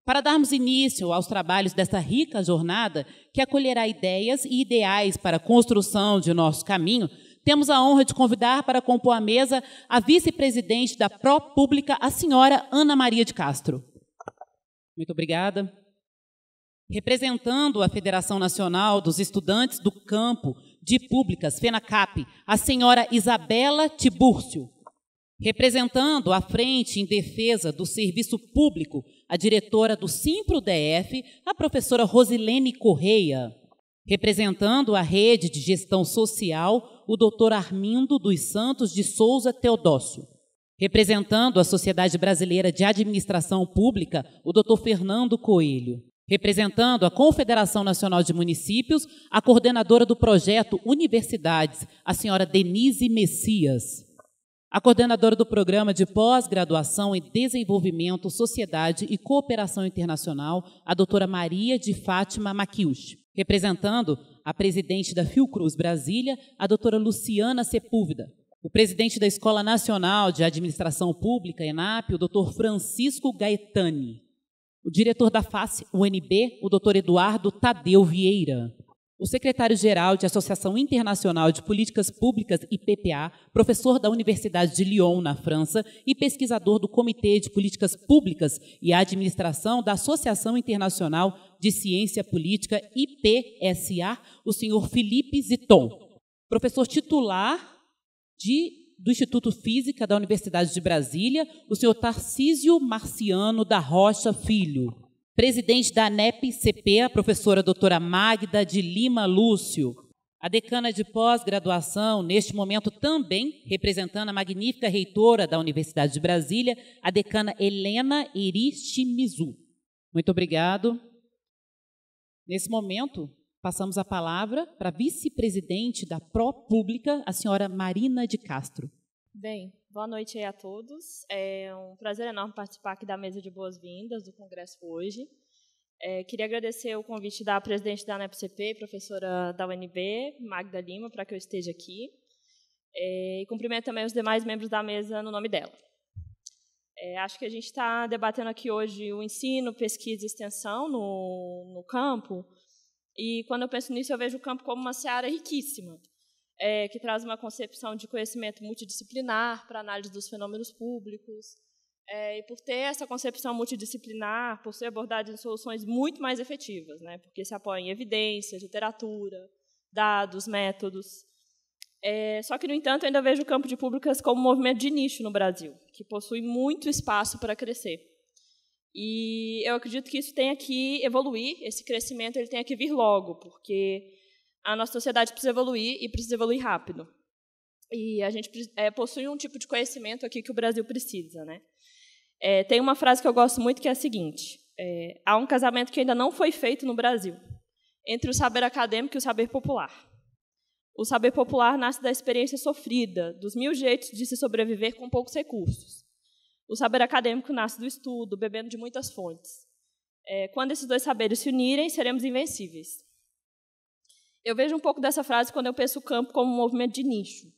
Para darmos início aos trabalhos desta rica jornada, que acolherá ideias e ideais para a construção de nosso caminho, temos a honra de convidar para compor a mesa a vice-presidente da ProPública, a senhora Ana Maria de Castro. Muito obrigada. Representando a Federação Nacional dos Estudantes do Campo de Públicas, FENACAP, a senhora Isabela Tibúrcio. Representando a Frente em Defesa do Serviço Público, a diretora do Simpro-DF, a professora Rosilene Correia. Representando a Rede de Gestão Social, o doutor Armindo dos Santos de Souza Teodócio. Representando a Sociedade Brasileira de Administração Pública, o doutor Fernando Coelho. Representando a Confederação Nacional de Municípios, a coordenadora do projeto Universidades, a senhora Denise Messias. A coordenadora do Programa de Pós-Graduação em Desenvolvimento, Sociedade e Cooperação Internacional, a doutora Maria de Fátima Maquius. Representando a presidente da Fiocruz Brasília, a doutora Luciana Sepúlveda. O presidente da Escola Nacional de Administração Pública, ENAP, o doutor Francisco Gaetani. O diretor da FACE, UNB, o doutor Eduardo Tadeu Vieira. O secretário-geral de Associação Internacional de Políticas Públicas, IPPA, professor da Universidade de Lyon, na França, e pesquisador do Comitê de Políticas Públicas e Administração da Associação Internacional de Ciência Política, IPSA, o senhor Felipe Ziton. Professor titular do Instituto Física da Universidade de Brasília, o senhor Tarcísio Marciano da Rocha Filho. Presidente da ANEP-CP, a professora doutora Magda de Lima Lúcio. A decana de pós-graduação, neste momento também representando a magnífica reitora da Universidade de Brasília, a decana Helena Eristimizu. Muito obrigado. Nesse momento, passamos a palavra para a vice-presidente da ProPública, a senhora Marina de Castro. Bem, boa noite aí a todos. É um prazer enorme participar aqui da mesa de boas-vindas do Congresso hoje. Queria agradecer o convite da presidente da ANEP-CP, professora da UNB, Magda Lima, para que eu esteja aqui. E cumprimento também os demais membros da mesa no nome dela. Acho que a gente está debatendo aqui hoje o ensino, pesquisa e extensão no campo. E, quando eu penso nisso, eu vejo o campo como uma seara riquíssima, que traz uma concepção de conhecimento multidisciplinar para análise dos fenômenos públicos. E, por ter essa concepção multidisciplinar, possui abordagens de soluções muito mais efetivas, né, porque se apoia em evidências, literatura, dados, métodos. Só que, no entanto, eu ainda vejo o campo de públicas como um movimento de nicho no Brasil, que possui muito espaço para crescer. E eu acredito que isso tenha que evoluir, esse crescimento ele tenha que vir logo, porque a nossa sociedade precisa evoluir e precisa evoluir rápido. E a gente possui um tipo de conhecimento aqui que o Brasil precisa, né? Tem uma frase que eu gosto muito que é a seguinte: há um casamento que ainda não foi feito no Brasil entre o saber acadêmico e o saber popular. O saber popular nasce da experiência sofrida, dos 1000 jeitos de se sobreviver com poucos recursos. O saber acadêmico nasce do estudo, bebendo de muitas fontes. Quando esses dois saberes se unirem, seremos invencíveis. Eu vejo um pouco dessa frase quando eu penso o campo como um movimento de nicho.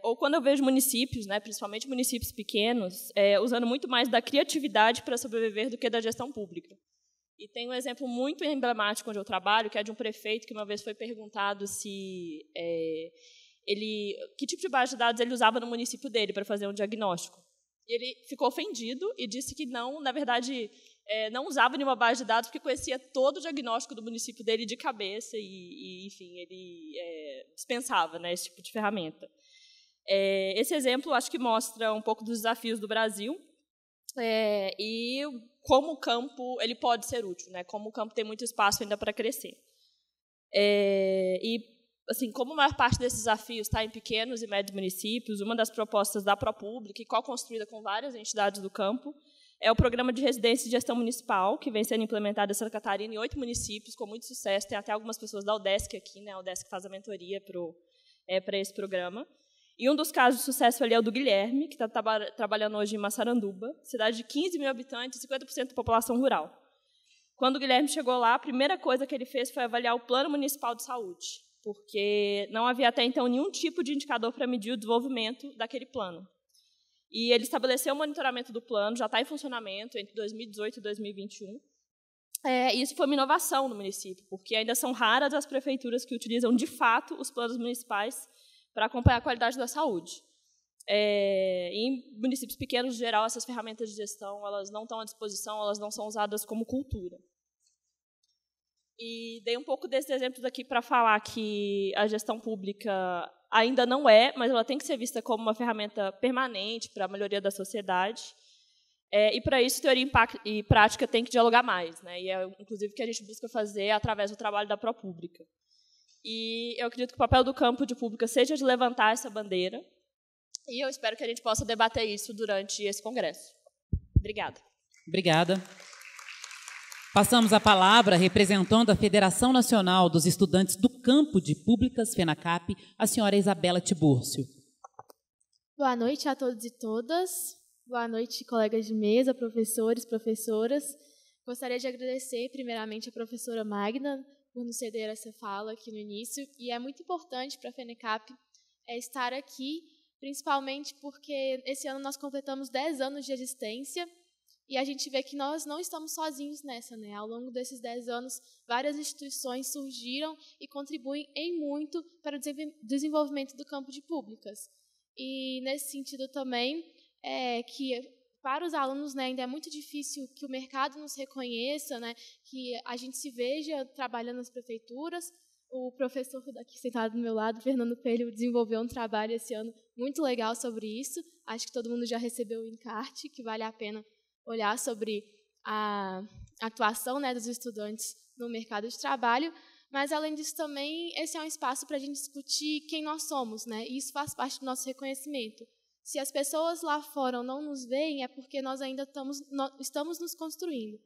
Ou quando eu vejo municípios, né, principalmente municípios pequenos, usando muito mais da criatividade para sobreviver do que da gestão pública. E tem um exemplo muito emblemático onde eu trabalho, que é de um prefeito que uma vez foi perguntado que tipo de base de dados ele usava no município dele para fazer um diagnóstico. E ele ficou ofendido e disse que não, na verdade, não usava nenhuma base de dados porque conhecia todo o diagnóstico do município dele de cabeça e enfim, ele dispensava, né, esse tipo de ferramenta. Esse exemplo, acho que mostra um pouco dos desafios do Brasil e como o campo ele pode ser útil, né, como o campo tem muito espaço ainda para crescer. E, assim, como a maior parte desses desafios está em pequenos e médios municípios, uma das propostas da ProPública, e co-construída com várias entidades do campo, é o Programa de Residência e Gestão Municipal, que vem sendo implementado em Santa Catarina em 8 municípios, com muito sucesso. Tem até algumas pessoas da UDESC aqui, né? A UDESC faz a mentoria para esse programa. E um dos casos de sucesso ali é o do Guilherme, que está trabalhando hoje em Massaranduba, cidade de 15 mil habitantes e 50% da população rural. Quando o Guilherme chegou lá, a primeira coisa que ele fez foi avaliar o Plano Municipal de Saúde, porque não havia até então nenhum tipo de indicador para medir o desenvolvimento daquele plano. E ele estabeleceu o monitoramento do plano, já está em funcionamento entre 2018 e 2021. Isso foi uma inovação no município, porque ainda são raras as prefeituras que utilizam, de fato, os planos municipais para acompanhar a qualidade da saúde. Em municípios pequenos, em geral, essas ferramentas de gestão elas não estão à disposição, elas não são usadas como cultura. E dei um pouco desses exemplos aqui para falar que a gestão pública ainda não mas ela tem que ser vista como uma ferramenta permanente para a melhoria da sociedade. E, para isso, teoria e prática têm que dialogar mais, né? E é, inclusive, o que a gente busca fazer através do trabalho da Propública. E eu acredito que o papel do campo de pública seja de levantar essa bandeira, e eu espero que a gente possa debater isso durante esse congresso. Obrigada. Obrigada. Passamos a palavra, representando a Federação Nacional dos Estudantes do Campo de Públicas, FENACAP, a senhora Isabela Tibúrcio. Boa noite a todos e todas. Boa noite, colegas de mesa, professores, professoras. Gostaria de agradecer, primeiramente, a professora Magda por nos ceder essa fala aqui no início. E é muito importante para a FENACAP estar aqui, principalmente porque esse ano nós completamos 10 anos de existência e a gente vê que nós não estamos sozinhos nessa, né? Ao longo desses 10 anos, várias instituições surgiram e contribuem em muito para o desenvolvimento do campo de públicas. E, nesse sentido também, que para os alunos, né, ainda é muito difícil que o mercado nos reconheça, né, que a gente se veja trabalhando nas prefeituras. O professor daqui sentado do meu lado, Fernando Coelho, desenvolveu um trabalho esse ano muito legal sobre isso. Acho que todo mundo já recebeu o encarte, que vale a pena olhar sobre a atuação, né, dos estudantes no mercado de trabalho. Mas, além disso, também, esse é um espaço para a gente discutir quem nós somos, né, e isso faz parte do nosso reconhecimento. Se as pessoas lá fora não nos veem, é porque nós ainda estamos nos construindo.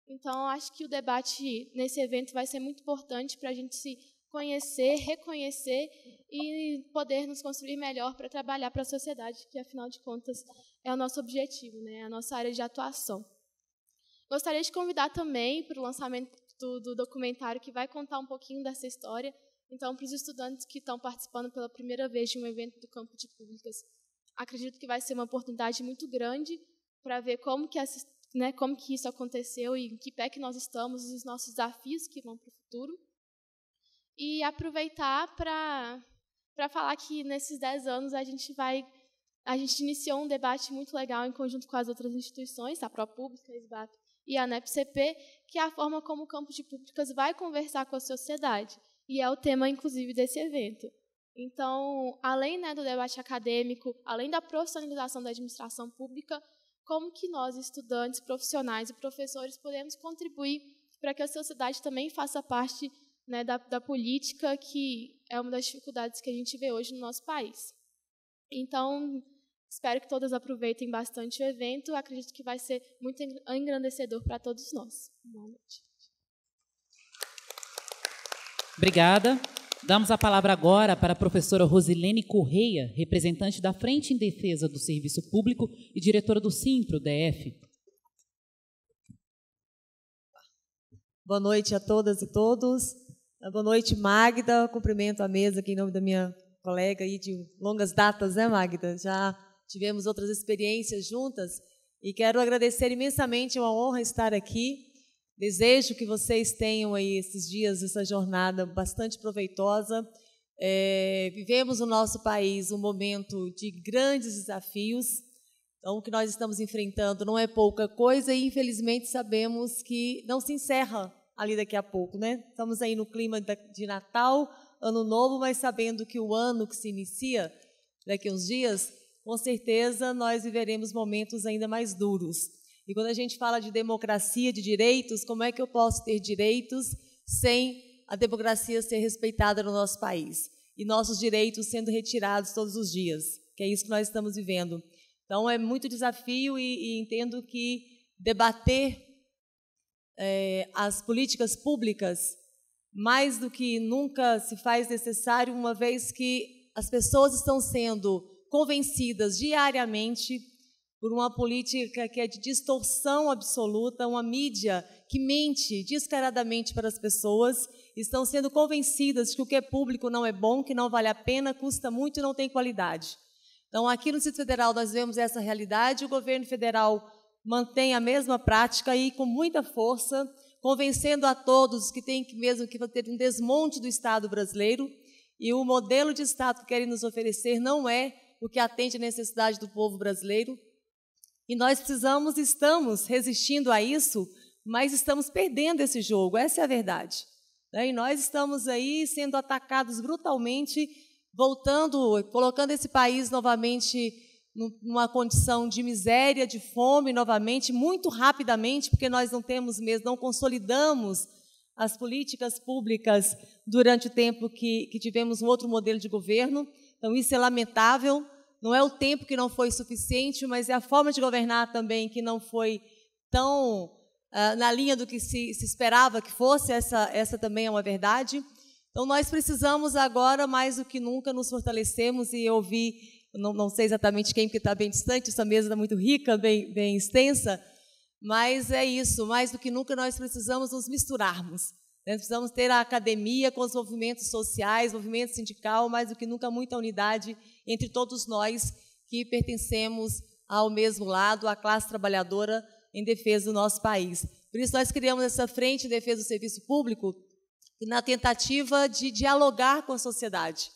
Então, acho que o debate nesse evento vai ser muito importante para a gente se conhecer, reconhecer e poder nos construir melhor para trabalhar para a sociedade, que, afinal de contas, é o nosso objetivo, né? A nossa área de atuação. Gostaria de convidar também para o lançamento do documentário que vai contar um pouquinho dessa história. Então, para os estudantes que estão participando pela primeira vez de um evento do campo de públicas, acredito que vai ser uma oportunidade muito grande para ver como que isso aconteceu e em que pé que nós estamos, os nossos desafios que vão para o futuro. E aproveitar para falar que nesses 10 anos a gente iniciou um debate muito legal em conjunto com as outras instituições, a Propública, a SBAP e a NEPCP, que é a forma como o campo de públicas vai conversar com a sociedade. E é o tema, inclusive, desse evento. Então, além, né, do debate acadêmico, além da profissionalização da administração pública, como que nós, estudantes, profissionais e professores, podemos contribuir para que a sociedade também faça parte, né, da política, que é uma das dificuldades que a gente vê hoje no nosso país. Então, espero que todas aproveitem bastante o evento. Acredito que vai ser muito engrandecedor para todos nós. Boa noite. Obrigada. Damos a palavra agora para a professora Rosilene Correia, representante da Frente em Defesa do Serviço Público e diretora do Simpro, DF. Boa noite a todas e todos. Boa noite, Magda. Cumprimento a mesa aqui em nome da minha colega aí de longas datas, né, Magda? Já tivemos outras experiências juntas e quero agradecer imensamente, é uma honra estar aqui. Desejo que vocês tenham aí esses dias, essa jornada bastante proveitosa. Vivemos no nosso país um momento de grandes desafios. Então, o que nós estamos enfrentando não é pouca coisa e, infelizmente, sabemos que não se encerra ali daqui a pouco, né? Estamos aí no clima de Natal, Ano Novo, mas sabendo que o ano que se inicia daqui a uns dias, com certeza nós viveremos momentos ainda mais duros. E quando a gente fala de democracia, de direitos, como é que eu posso ter direitos sem a democracia ser respeitada no nosso país? E nossos direitos sendo retirados todos os dias, que é isso que nós estamos vivendo. Então, é muito desafio e entendo que debater as políticas públicas, mais do que nunca se faz necessário, uma vez que as pessoas estão sendo convencidas diariamente por uma política que é de distorção absoluta, uma mídia que mente descaradamente para as pessoas, estão sendo convencidas de que o que é público não é bom, que não vale a pena, custa muito e não tem qualidade. Então, aqui no Distrito Federal, nós vemos essa realidade, o governo federal mantém a mesma prática e, com muita força, convencendo a todos que tem mesmo que ter um desmonte do Estado brasileiro, e o modelo de Estado que querem nos oferecer não é o que atende à necessidade do povo brasileiro. E nós estamos resistindo a isso, mas estamos perdendo esse jogo, essa é a verdade. E nós estamos aí sendo atacados brutalmente, colocando esse país novamente numa condição de miséria, de fome novamente, muito rapidamente, porque nós não consolidamos as políticas públicas durante o tempo que tivemos um outro modelo de governo. Então, isso é lamentável. Não é o tempo que não foi suficiente, mas é a forma de governar também que não foi tão na linha do que se esperava que fosse. Essa também é uma verdade. Então, nós precisamos agora, mais do que nunca, nos fortalecermos e ouvir, não sei exatamente quem, porque está bem distante, essa mesa está muito rica, bem extensa, mas é isso, mais do que nunca nós precisamos nos misturarmos. Nós precisamos ter a academia com os movimentos sociais, movimento sindical, mais do que nunca muita unidade entre todos nós que pertencemos ao mesmo lado, à classe trabalhadora em defesa do nosso país. Por isso nós criamos essa frente em defesa do serviço público na tentativa de dialogar com a sociedade,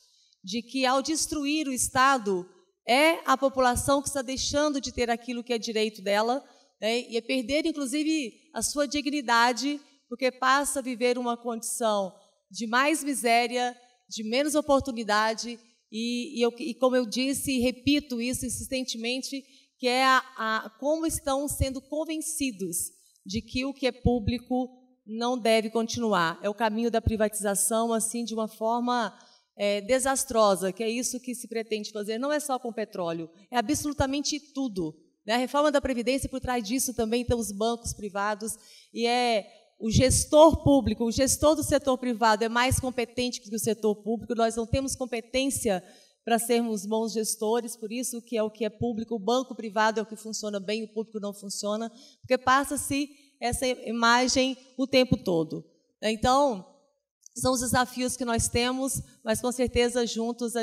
de que ao destruir o Estado é a população que está deixando de ter aquilo que é direito dela, né, e é perder inclusive a sua dignidade, porque passa a viver uma condição de mais miséria, de menos oportunidade, e como eu disse e repito isso insistentemente, que é como estão sendo convencidos de que o que é público não deve continuar. É o caminho da privatização, assim, de uma forma desastrosa, que é isso que se pretende fazer. Não é só com petróleo, é absolutamente tudo. Né? A reforma da Previdência, por trás disso também tem os bancos privados, e o gestor público, o gestor do setor privado é mais competente que o setor público. Nós não temos competência para sermos bons gestores, por isso que é o que é público, o banco privado é o que funciona bem, o público não funciona, porque passa-se essa imagem o tempo todo. Então, são os desafios que nós temos, mas com certeza juntos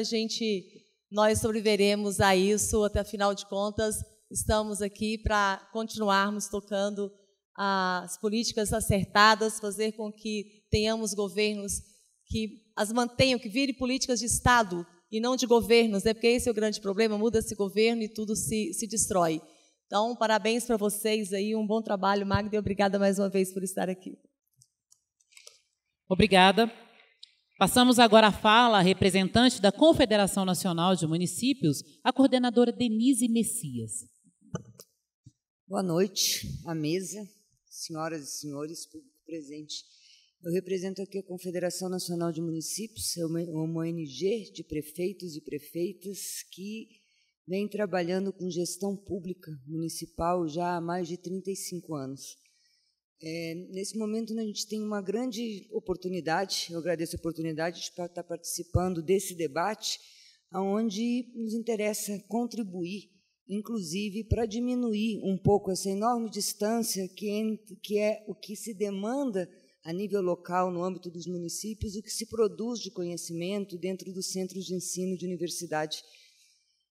nós sobreviveremos a isso, até afinal de contas, estamos aqui para continuarmos tocando as políticas acertadas, fazer com que tenhamos governos que as mantenham, que virem políticas de Estado e não de governos, né? Porque esse é o grande problema, muda-se governo e tudo se destrói. Então, parabéns para vocês aí, um bom trabalho, Magda, e obrigada mais uma vez por estar aqui. Obrigada. Passamos agora a fala à representante da Confederação Nacional de Municípios, a coordenadora Denise Messias. Boa noite à mesa, senhoras e senhores, público presente. Eu represento aqui a Confederação Nacional de Municípios, uma ONG de prefeitos e prefeitas que vem trabalhando com gestão pública municipal já há mais de 35 anos. Nesse momento, a gente tem uma grande oportunidade, eu agradeço a oportunidade de estar participando desse debate, onde nos interessa contribuir, inclusive, para diminuir um pouco essa enorme distância que é o que se demanda a nível local, no âmbito dos municípios, o que se produz de conhecimento dentro dos centros de ensino de universidade.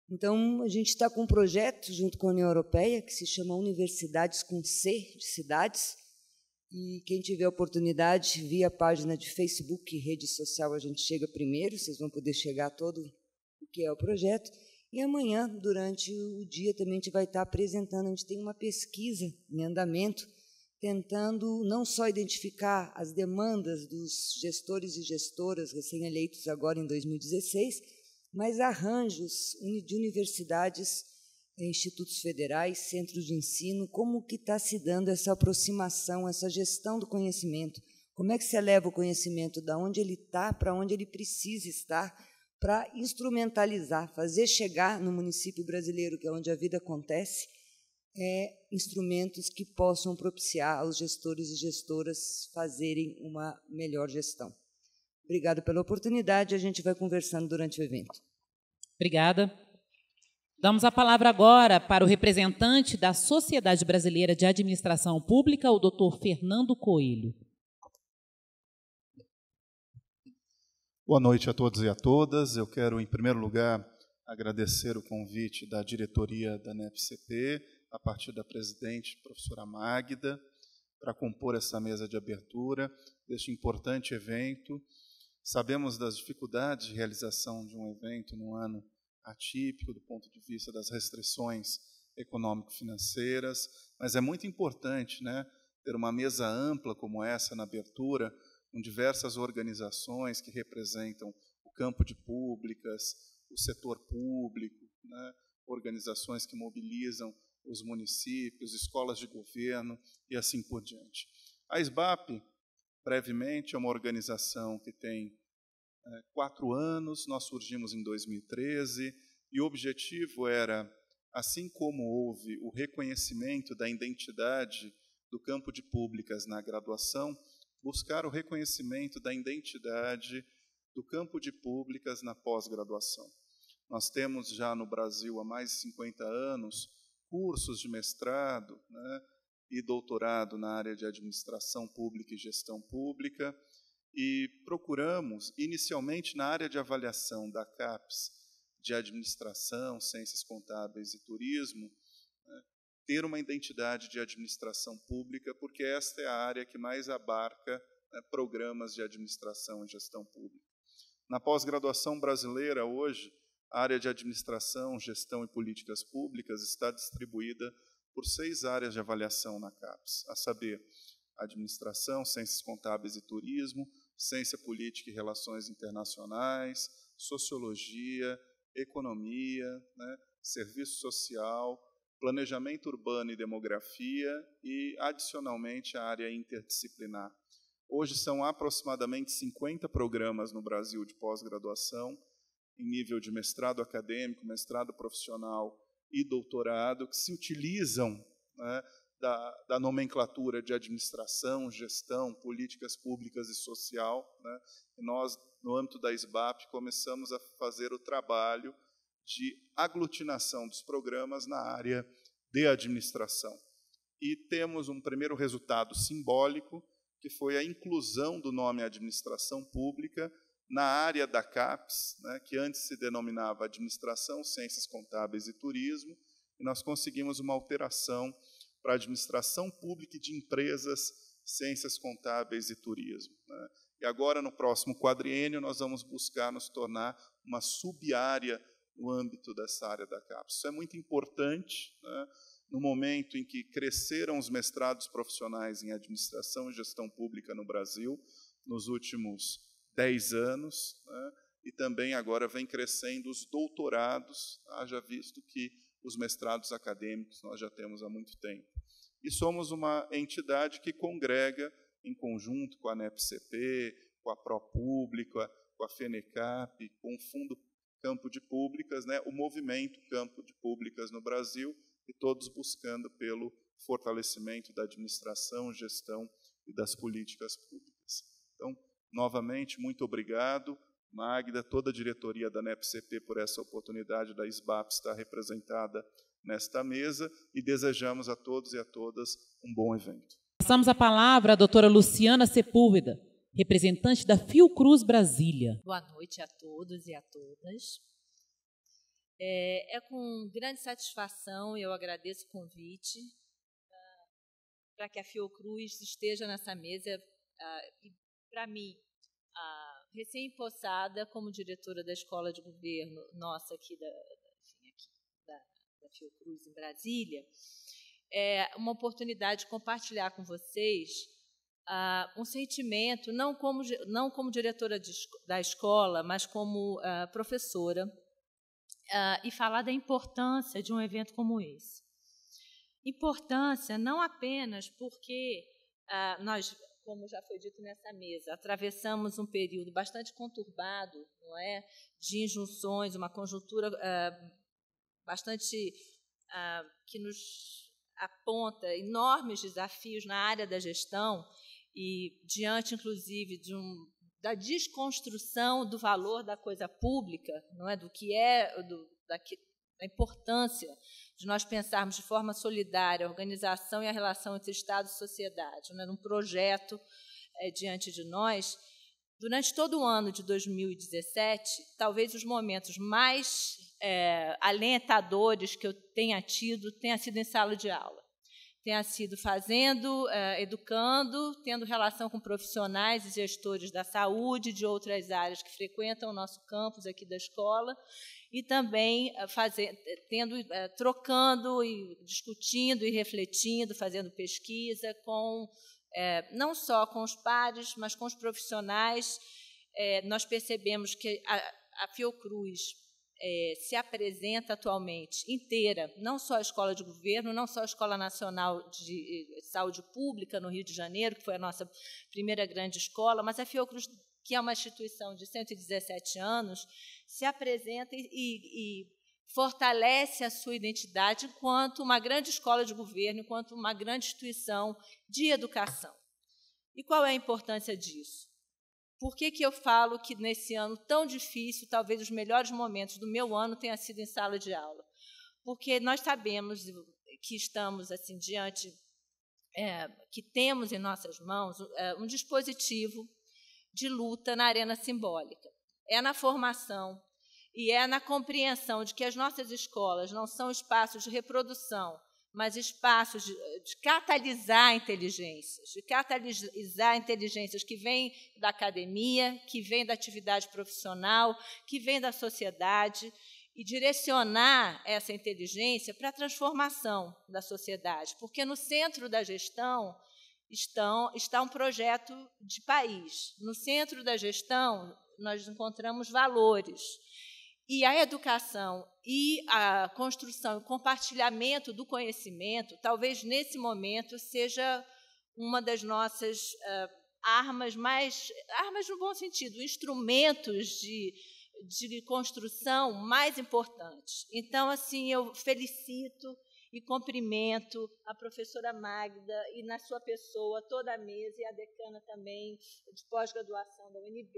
Então, a gente está com um projeto, junto com a União Europeia, que se chama Universidades com C, de cidades, e quem tiver oportunidade, via página de Facebook e rede social, a gente chega primeiro, vocês vão poder chegar a todo o que é o projeto, e amanhã, durante o dia, também a gente vai estar apresentando, a gente tem uma pesquisa em andamento, tentando não só identificar as demandas dos gestores e gestoras recém-eleitos agora em 2016, mas arranjos de universidades, institutos federais, centros de ensino, como que está se dando essa aproximação, essa gestão do conhecimento, como é que se eleva o conhecimento da onde ele está para onde ele precisa estar, para instrumentalizar, fazer chegar no município brasileiro, que é onde a vida acontece, instrumentos que possam propiciar aos gestores e gestoras fazerem uma melhor gestão. Obrigada pela oportunidade, a gente vai conversando durante o evento. Obrigada. Damos a palavra agora para o representante da Sociedade Brasileira de Administração Pública, o doutor Fernando Coelho. Boa noite a todos e a todas. Eu quero, em primeiro lugar, agradecer o convite da diretoria da NEPCP, a partir da presidente, professora Magda, para compor essa mesa de abertura deste importante evento. Sabemos das dificuldades de realização de um evento num ano atípico, do ponto de vista das restrições econômico-financeiras, mas é muito importante, né, ter uma mesa ampla como essa na abertura, com diversas organizações que representam o campo de públicas, o setor público, né, organizações que mobilizam os municípios, escolas de governo e assim por diante. A SBAP, brevemente, é uma organização que tem 4 anos, nós surgimos em 2013, e o objetivo era, assim como houve o reconhecimento da identidade do campo de públicas na graduação, buscar o reconhecimento da identidade do campo de públicas na pós-graduação. Nós temos já no Brasil há mais de 50 anos cursos de mestrado, né, e doutorado na área de administração pública e gestão pública, e procuramos, inicialmente na área de avaliação da CAPES, de administração, ciências contábeis e turismo, né, ter uma identidade de administração pública, porque esta é a área que mais abarca, né, programas de administração e gestão pública. Na pós-graduação brasileira, hoje, a área de administração, gestão e políticas públicas está distribuída por 6 áreas de avaliação na CAPES, a saber, administração, ciências contábeis e turismo, ciência política e relações internacionais, sociologia, economia, né, serviço social, planejamento urbano e demografia e, adicionalmente, a área interdisciplinar. Hoje são aproximadamente 50 programas no Brasil de pós-graduação, em nível de mestrado acadêmico, mestrado profissional e doutorado, que se utilizam, né, da nomenclatura de administração, gestão, políticas públicas e social, né? E nós, no âmbito da SBAP, começamos a fazer o trabalho de aglutinação dos programas na área de administração. E temos um primeiro resultado simbólico, que foi a inclusão do nome administração pública na área da CAPES, né, que antes se denominava Administração, Ciências Contábeis e Turismo, e nós conseguimos uma alteração para Administração Pública e de Empresas, Ciências Contábeis e Turismo, né. E agora, no próximo quadriênio, nós vamos buscar nos tornar uma sub-área no âmbito dessa área da CAPES. Isso é muito importante, né, no momento em que cresceram os mestrados profissionais em Administração e Gestão Pública no Brasil, nos últimos 10 anos, né, e também agora vem crescendo os doutorados, haja visto que os mestrados acadêmicos nós já temos há muito tempo. E somos uma entidade que congrega, em conjunto com a NEPCP, com a ProPública, com a FENECAP, com o Fundo Campo de Públicas, né, o movimento Campo de Públicas no Brasil, e todos buscando pelo fortalecimento da administração, gestão e das políticas públicas. Então, novamente, muito obrigado, Magda, toda a diretoria da NEPCP por essa oportunidade da SBAP estar representada nesta mesa, e desejamos a todos e a todas um bom evento. Passamos a palavra à doutora Luciana Sepúlveda, representante da Fiocruz Brasília. Boa noite a todos e a todas. É com grande satisfação eu agradeço o convite para que a Fiocruz esteja nessa mesa. E, para mim, recém-impossada como diretora da Escola de Governo nossa aqui da Fiocruz em Brasília, é uma oportunidade de compartilhar com vocês um sentimento, não como diretora da escola, mas como professora, e falar da importância de um evento como esse. Importância não apenas porque nós, como já foi dito nessa mesa, atravessamos um período bastante conturbado, não é, de injunções, uma conjuntura bastante que nos aponta enormes desafios na área da gestão e diante, inclusive, da desconstrução do valor da coisa pública, não é, do que da importância de nós pensarmos de forma solidária a organização e a relação entre Estado e sociedade, né, num projeto diante de nós. Durante todo o ano de 2017, talvez os momentos mais alentadores que eu tenha tido tenha sido em sala de aula. Tenha sido fazendo, educando, tendo relação com profissionais e gestores da saúde, de outras áreas que frequentam o nosso campus aqui da escola, e também trocando e discutindo e refletindo, fazendo pesquisa não só com os pares, mas com os profissionais. Nós percebemos que a Fiocruz se apresenta atualmente inteira, não só a Escola de Governo, não só a Escola Nacional de Saúde Pública no Rio de Janeiro, que foi a nossa primeira grande escola, mas a Fiocruz, que é uma instituição de 117 anos, se apresenta e fortalece a sua identidade enquanto uma grande escola de governo, enquanto uma grande instituição de educação. E qual é a importância disso? Por que eu falo que, nesse ano tão difícil, talvez os melhores momentos do meu ano tenha sido em sala de aula? Porque nós sabemos que estamos assim diante, que temos em nossas mãos um dispositivo de luta na arena simbólica. É na formação e é na compreensão de que as nossas escolas não são espaços de reprodução, mas espaços de catalisar inteligências, que vêm da academia, que vêm da atividade profissional, que vêm da sociedade, e direcionar essa inteligência para a transformação da sociedade, porque no centro da gestão está um projeto de país. No centro da gestão, nós encontramos valores. E a educação e a construção e compartilhamento do conhecimento, talvez nesse momento seja uma das nossas armas no bom sentido, instrumentos de construção mais importantes. Então, assim, eu felicito e cumprimento a professora Magda e, na sua pessoa, toda a mesa e a decana também de pós-graduação da UNB,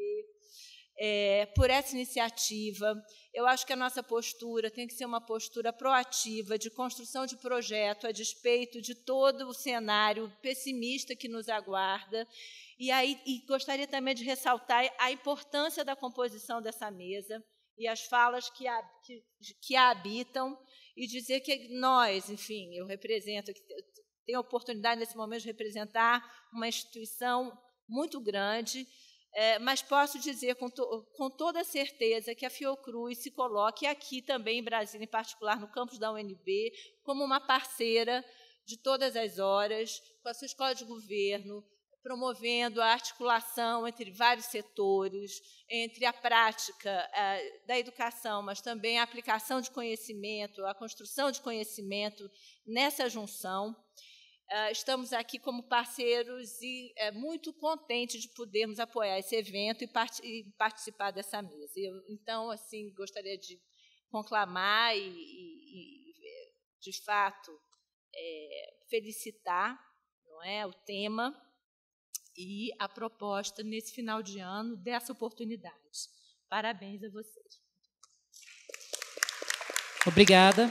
por essa iniciativa. Eu acho que a nossa postura tem que ser uma postura proativa, de construção de projeto, a despeito de todo o cenário pessimista que nos aguarda. E gostaria também de ressaltar a importância da composição dessa mesa e as falas que a habitam, e dizer que nós, enfim, eu tenho a oportunidade nesse momento de representar uma instituição muito grande, mas posso dizer com toda certeza que a Fiocruz se coloque aqui também em Brasília, em particular no campus da UNB, como uma parceira de todas as horas, com a sua escola de governo, promovendo a articulação entre vários setores, entre a prática da educação, mas também a aplicação de conhecimento, a construção de conhecimento nessa junção. Estamos aqui como parceiros e muito contentes de podermos apoiar esse evento e participar dessa mesa. Então, assim, gostaria de conclamar e de fato, felicitar, não é, o tema e a proposta, nesse final de ano, dessa oportunidade. Parabéns a vocês. Obrigada.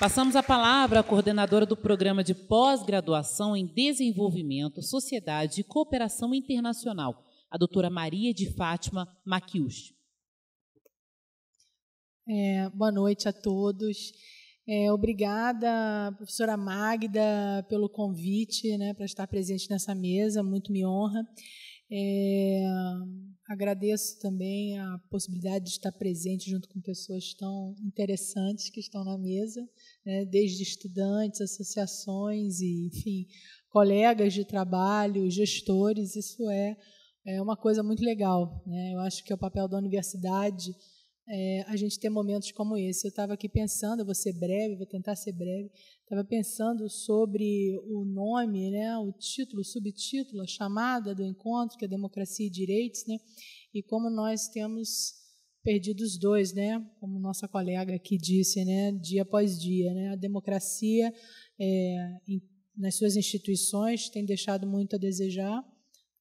Passamos a palavra à coordenadora do Programa de Pós-Graduação em Desenvolvimento, Sociedade e Cooperação Internacional, a doutora Maria de Fátima Maquius. Boa noite a todos. Obrigada, professora Magda, pelo convite, né, para estar presente nessa mesa, muito me honra. Agradeço também a possibilidade de estar presente junto com pessoas tão interessantes que estão na mesa, né, desde estudantes, associações e, enfim, colegas de trabalho, gestores. Isso é uma coisa muito legal, né? Eu acho que é o papel da universidade a gente ter momentos como esse. Eu estava aqui pensando, eu vou ser breve, vou tentar ser breve, estava pensando sobre o nome, né, o título, o subtítulo, a chamada do encontro, que é Democracia e Direitos, né, e como nós temos perdido os dois, né, como nossa colega aqui disse, né, dia após dia, né, a democracia nas suas instituições tem deixado muito a desejar,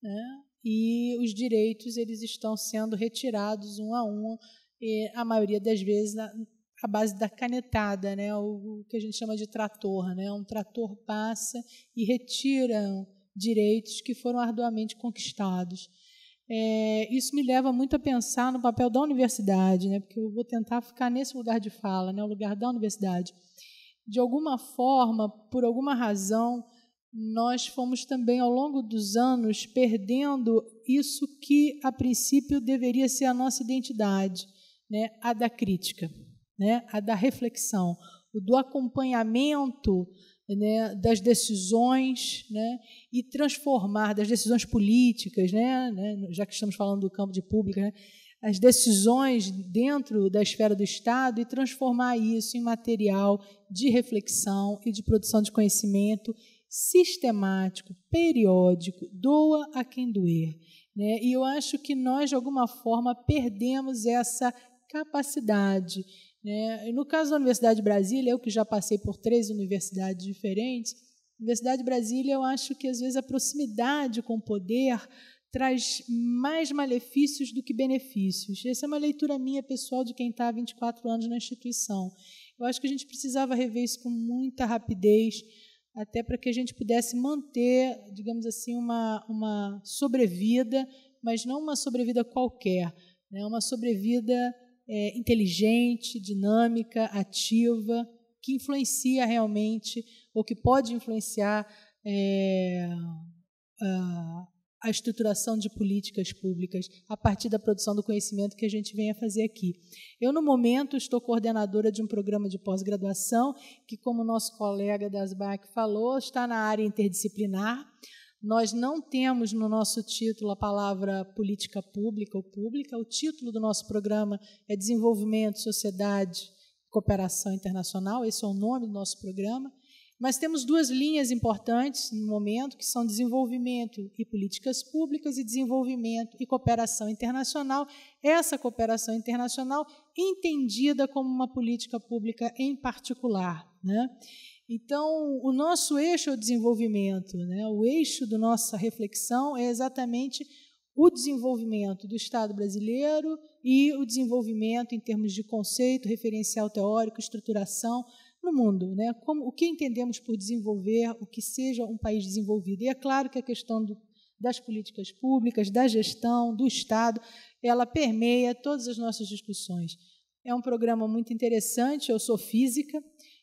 né, e os direitos eles estão sendo retirados um a um, e a maioria das vezes à base da canetada, né, o que a gente chama de trator, né, um trator passa e retira direitos que foram arduamente conquistados. isso me leva muito a pensar no papel da universidade, né? Porque eu vou tentar ficar nesse lugar de fala, né? O lugar da universidade. De alguma forma, por alguma razão, nós fomos também, ao longo dos anos, perdendo isso que, a princípio, deveria ser a nossa identidade, né? A da crítica, né? A da reflexão, o do acompanhamento, né, das decisões, né, e transformar, das decisões políticas, né, já que estamos falando do campo de pública, né, as decisões dentro da esfera do Estado e transformar isso em material de reflexão e de produção de conhecimento sistemático, periódico, doa a quem doer, né? E eu acho que nós, de alguma forma, perdemos essa capacidade, né? No caso da Universidade de Brasília, eu que já passei por 3 universidades diferentes, a Universidade de Brasília, eu acho que, às vezes, a proximidade com o poder traz mais malefícios do que benefícios. Essa é uma leitura minha, pessoal, de quem está há 24 anos na instituição. Eu acho que a gente precisava rever isso com muita rapidez, até para que a gente pudesse manter, digamos assim, uma sobrevida, mas não uma sobrevida qualquer, né? Uma sobrevida inteligente, dinâmica, ativa, que influencia realmente, ou que pode influenciar a estruturação de políticas públicas a partir da produção do conhecimento que a gente vem a fazer aqui. Eu, no momento, estou coordenadora de um programa de pós-graduação que, como o nosso colega da ASBAC falou, está na área interdisciplinar. Nós não temos no nosso título a palavra política pública ou pública. O título do nosso programa é Desenvolvimento, Sociedade e Cooperação Internacional. Esse é o nome do nosso programa. Mas temos 2 linhas importantes no momento, que são desenvolvimento e políticas públicas e desenvolvimento e cooperação internacional. Essa cooperação internacional entendida como uma política pública em particular, né? Então, o nosso eixo é o desenvolvimento, né? O eixo da nossa reflexão é exatamente o desenvolvimento do Estado brasileiro e o desenvolvimento em termos de conceito, referencial teórico, estruturação no mundo, né? O que entendemos por desenvolver, o que seja um país desenvolvido. E é claro que a questão das políticas públicas, da gestão, do Estado, ela permeia todas as nossas discussões. É um programa muito interessante. Eu sou física,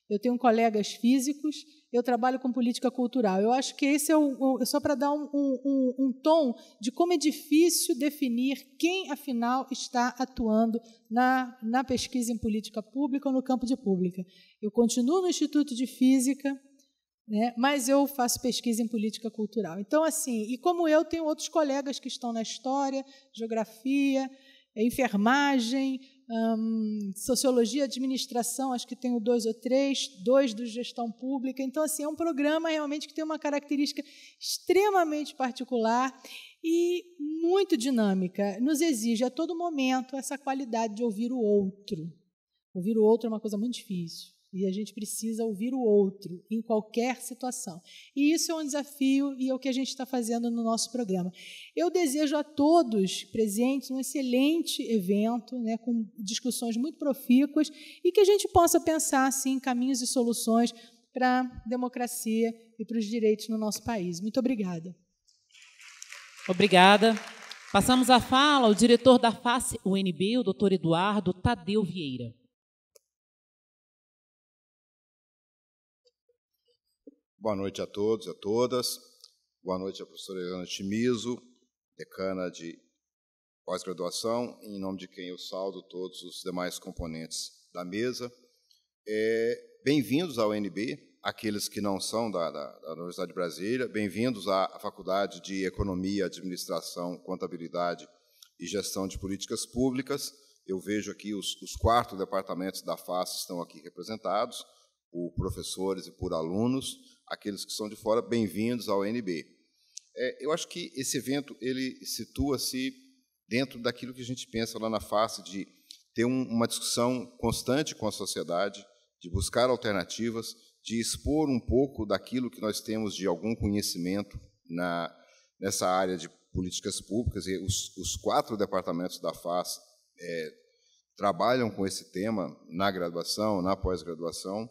eu tenho colegas físicos, eu trabalho com política cultural. Eu acho que esse é só para dar um tom de como é difícil definir quem, afinal, está atuando na pesquisa em política pública ou no campo de pública. Eu continuo no Instituto de Física, né, mas eu faço pesquisa em política cultural. Então, assim, e como eu, tenho outros colegas que estão na história, geografia, enfermagem, sociologia, administração, acho que tenho 2 ou 3, 2 de gestão pública. Então, assim, é um programa realmente que tem uma característica extremamente particular e muito dinâmica. Nos exige a todo momento essa qualidade de ouvir o outro. Ouvir o outro é uma coisa muito difícil. E a gente precisa ouvir o outro em qualquer situação. E isso é um desafio e é o que a gente está fazendo no nosso programa. Eu desejo a todos presentes um excelente evento, né, com discussões muito profícuas e que a gente possa pensar assim, em caminhos e soluções para a democracia e para os direitos no nosso país. Muito obrigada. Obrigada. Passamos a fala ao diretor da FACE UNB, o doutor Eduardo Tadeu Vieira. Boa noite a todos e a todas. Boa noite à professora Helena Chimizo, decana de pós-graduação, em nome de quem eu saúdo todos os demais componentes da mesa. Bem-vindos ao UNB, aqueles que não são da Universidade de Brasília, bem-vindos à Faculdade de Economia, Administração, Contabilidade e Gestão de Políticas Públicas. Eu vejo aqui os 4 departamentos da FACE estão aqui representados, por professores e por alunos. Aqueles que são de fora, bem-vindos ao UNB. Eu acho que esse evento ele situa-se dentro daquilo que a gente pensa lá na FACE, de ter uma discussão constante com a sociedade, de buscar alternativas, de expor um pouco daquilo que nós temos de algum conhecimento nessa área de políticas públicas. E os 4 departamentos da FACE trabalham com esse tema na graduação, na pós-graduação.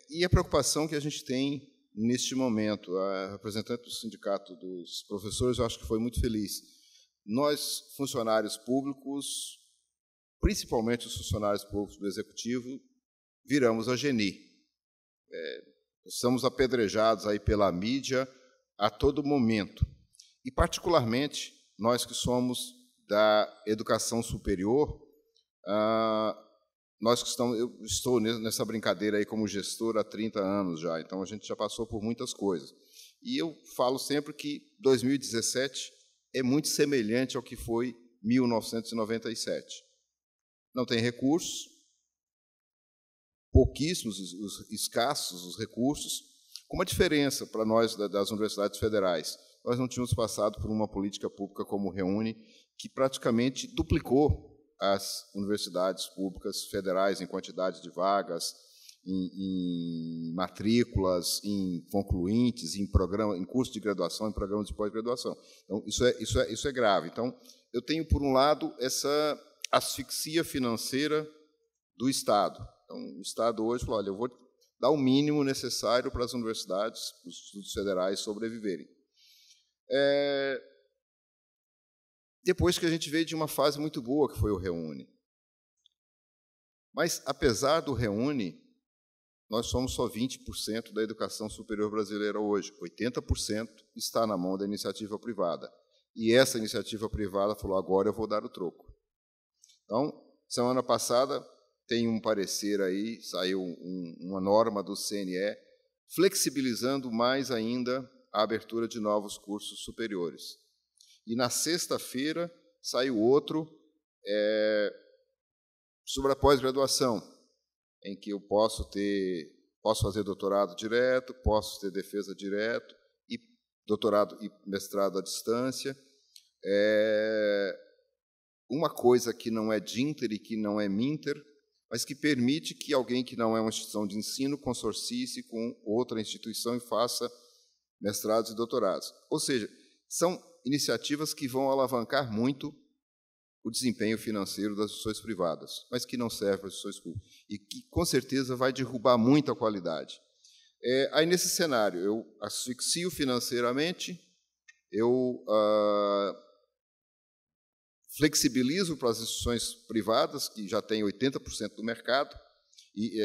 E a preocupação que a gente tem neste momento, a representante do Sindicato dos Professores, eu acho que foi muito feliz nós, funcionários públicos, principalmente os funcionários públicos do Executivo, viramos a GENI. Somos apedrejados aí pela mídia a todo momento. E, particularmente, nós que somos da educação superior, nós que estamos, eu estou nessa brincadeira aí como gestor há 30 anos já, então a gente já passou por muitas coisas. E eu falo sempre que 2017 é muito semelhante ao que foi 1997. Não tem recursos, pouquíssimos, escassos os recursos, com uma diferença para nós das universidades federais. Nós não tínhamos passado por uma política pública como o Reúne, que praticamente duplicou as universidades públicas federais em quantidade de vagas, em matrículas, em concluintes, em curso de graduação, em programas de pós-graduação. Então, isso é grave. Então, eu tenho, por um lado, essa asfixia financeira do Estado. Então, o Estado hoje falou, olha, eu vou dar o mínimo necessário para as universidades, os institutos federais sobreviverem. Depois que a gente veio de uma fase muito boa, que foi o Reúne. Mas, apesar do Reúne, nós somos só 20% da educação superior brasileira hoje. 80% está na mão da iniciativa privada. E essa iniciativa privada falou, agora eu vou dar o troco. Então, semana passada, tem um parecer aí, saiu uma norma do CNE, flexibilizando mais ainda a abertura de novos cursos superiores. E, na sexta-feira, saiu outro sobre a pós-graduação, em que eu posso fazer doutorado direto, posso ter defesa direto, e doutorado e mestrado à distância. Uma coisa que não é DINTER e que não é MINTER, mas que permite que alguém que não é uma instituição de ensino consorcie-se com outra instituição e faça mestrados e doutorados. Ou seja, são iniciativas que vão alavancar muito o desempenho financeiro das instituições privadas, mas que não servem para as instituições públicas, e que, com certeza, vai derrubar muito a qualidade. Aí, nesse cenário, eu asfixio financeiramente, eu flexibilizo para as instituições privadas, que já têm 80% do mercado, e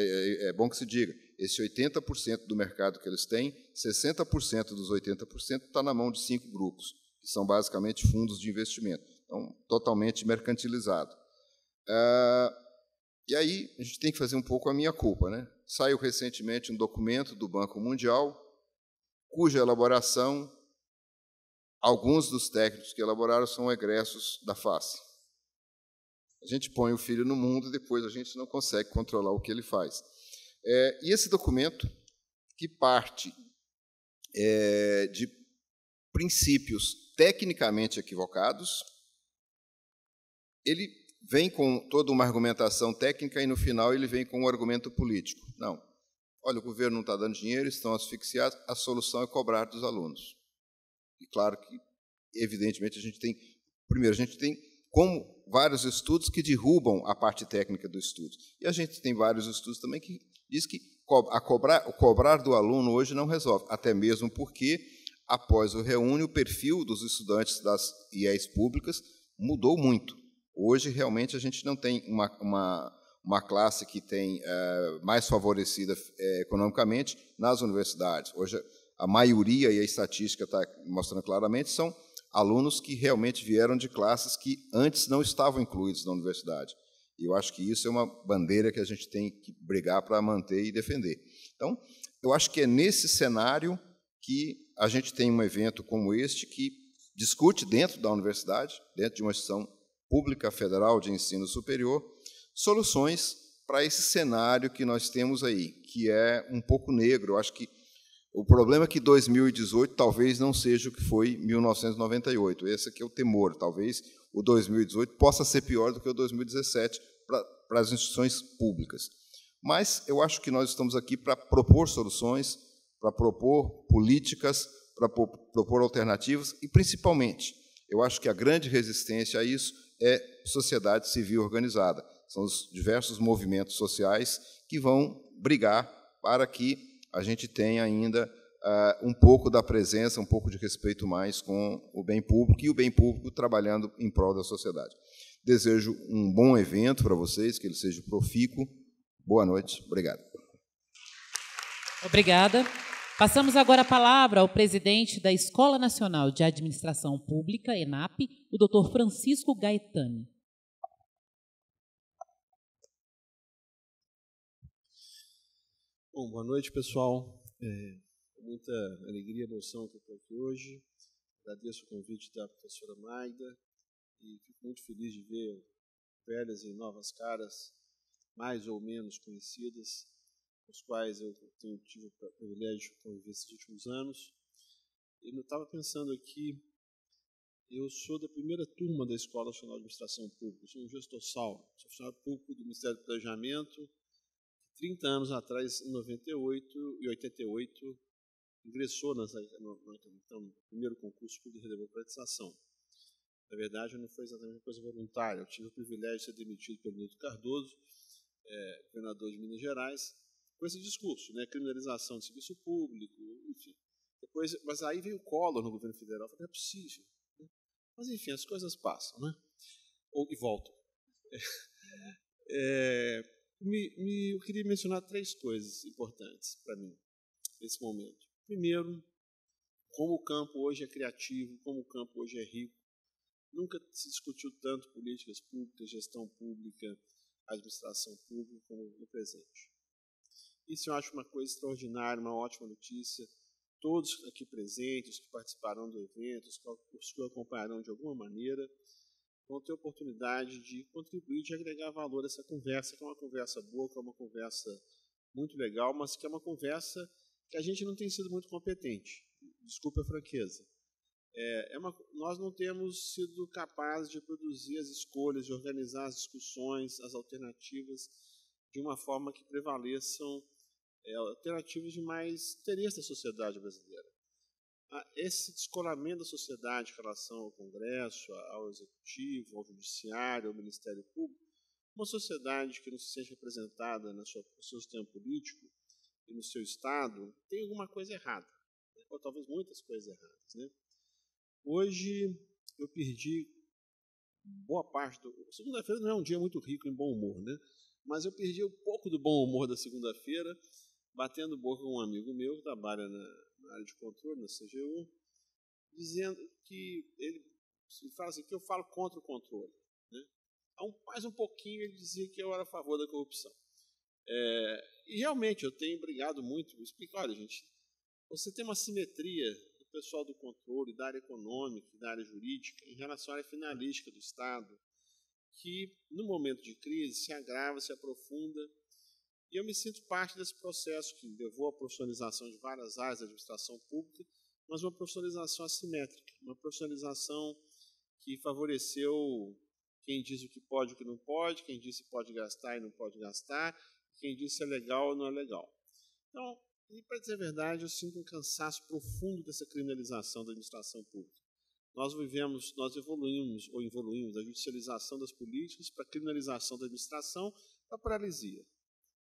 é bom que se diga, esse 80% do mercado que eles têm, 60% dos 80% está na mão de 5 grupos, que são basicamente fundos de investimento. Então, totalmente mercantilizado. E aí, a gente tem que fazer um pouco a minha culpa, né? Saiu recentemente um documento do Banco Mundial, cuja elaboração, alguns dos técnicos que elaboraram são egressos da face. A gente põe o filho no mundo e depois a gente não consegue controlar o que ele faz. E esse documento, que parte de princípios tecnicamente equivocados, ele vem com toda uma argumentação técnica e, no final, ele vem com um argumento político. Não. Olha, o governo não está dando dinheiro, estão asfixiados, a solução é cobrar dos alunos. E, claro que, evidentemente, a gente tem como vários estudos que derrubam a parte técnica do estudo. E a gente tem vários estudos também que diz que cobrar do aluno hoje não resolve, até mesmo porque, após o Reúne, o perfil dos estudantes das IES públicas mudou muito. Hoje, realmente, a gente não tem uma classe que tem mais favorecida economicamente nas universidades. Hoje, a maioria, e a estatística está mostrando claramente, são alunos que realmente vieram de classes que antes não estavam incluídos na universidade. E eu acho que isso é uma bandeira que a gente tem que brigar para manter e defender. Então, eu acho que é nesse cenário que a gente tem um evento como este que discute dentro da universidade, dentro de uma instituição pública federal de ensino superior, soluções para esse cenário que nós temos aí, que é um pouco negro. Eu acho que o problema é que 2018 talvez não seja o que foi 1998. Esse aqui é o temor. Talvez o 2018 possa ser pior do que o 2017 para as instituições públicas. Mas eu acho que nós estamos aqui para propor soluções, para propor políticas, para propor alternativas e, principalmente, eu acho que a grande resistência a isso é sociedade civil organizada. São os diversos movimentos sociais que vão brigar para que a gente tenha ainda um pouco da presença, um pouco de respeito mais com o bem público e o bem público trabalhando em prol da sociedade. Desejo um bom evento para vocês, que ele seja profícuo. Boa noite. Obrigado. Obrigada. Passamos agora a palavra ao presidente da Escola Nacional de Administração Pública, ENAP, o Dr. Francisco Gaetani. Bom, boa noite, pessoal. Com muita alegria e emoção que eu estou aqui hoje. Agradeço o convite da professora Magda e fico muito feliz de ver velhas e novas caras, mais ou menos conhecidas, com os quais eu tive o privilégio de conviver esses últimos anos. E eu estava pensando aqui, eu sou da primeira turma da Escola Nacional de Administração Pública, sou um gestor sou funcionário público do Ministério do Planejamento. 30 anos atrás, em 98 e 88, ingressou no primeiro concurso público de redemocratização. Na verdade, não foi exatamente uma coisa voluntária. Eu tive o privilégio de ser demitido pelo Nilton Cardoso, governador de Minas Gerais, com esse discurso, né, criminalização do serviço público, enfim. Depois, mas aí veio o Collor no governo federal, eu falei, não é possível. Né? Mas, enfim, as coisas passam, né? E voltam. Eu queria mencionar 3 coisas importantes para mim, nesse momento. Primeiro, como o campo hoje é criativo, como o campo hoje é rico. Nunca se discutiu tanto políticas públicas, gestão pública, administração pública como no presente. Isso eu acho uma coisa extraordinária, uma ótima notícia. Todos aqui presentes, que participarão do evento, os que o acompanharão de alguma maneira, vão ter oportunidade de contribuir, de agregar valor a essa conversa, que é uma conversa boa, que é uma conversa muito legal, mas que é uma conversa que a gente não tem sido muito competente. Desculpe a franqueza. Nós não temos sido capazes de produzir as escolhas, de organizar as discussões, as alternativas, de uma forma que prevaleçam alternativas de mais interesse da sociedade brasileira. Esse descolamento da sociedade em relação ao Congresso, ao Executivo, ao Judiciário, ao Ministério Público, uma sociedade que não se sente representada no seu sistema político e no seu Estado, tem alguma coisa errada, né? Ou talvez muitas coisas erradas. Né? Hoje eu perdi boa parte do... Segunda-feira não é um dia muito rico em bom humor, né? Mas eu perdi um pouco do bom humor da segunda-feira, batendo boca com um amigo meu que trabalha na área de controle, na CGU, dizendo que ele fala assim, que eu falo contra o controle. Né? Mais um pouquinho ele dizia que eu era a favor da corrupção. E realmente eu tenho brigado muito, explicar, olha gente, você tem uma simetria do pessoal do controle, da área econômica, da área jurídica, em relação à área finalística do Estado, que no momento de crise se agrava, se aprofunda. E eu me sinto parte desse processo que levou à profissionalização de várias áreas da administração pública, mas uma profissionalização assimétrica, uma profissionalização que favoreceu quem diz o que pode e o que não pode, quem diz se pode gastar e não pode gastar, quem diz se é legal ou não é legal. Então, e para dizer a verdade, eu sinto um cansaço profundo dessa criminalização da administração pública. Nós evoluímos da judicialização das políticas para a criminalização da administração, para a paralisia.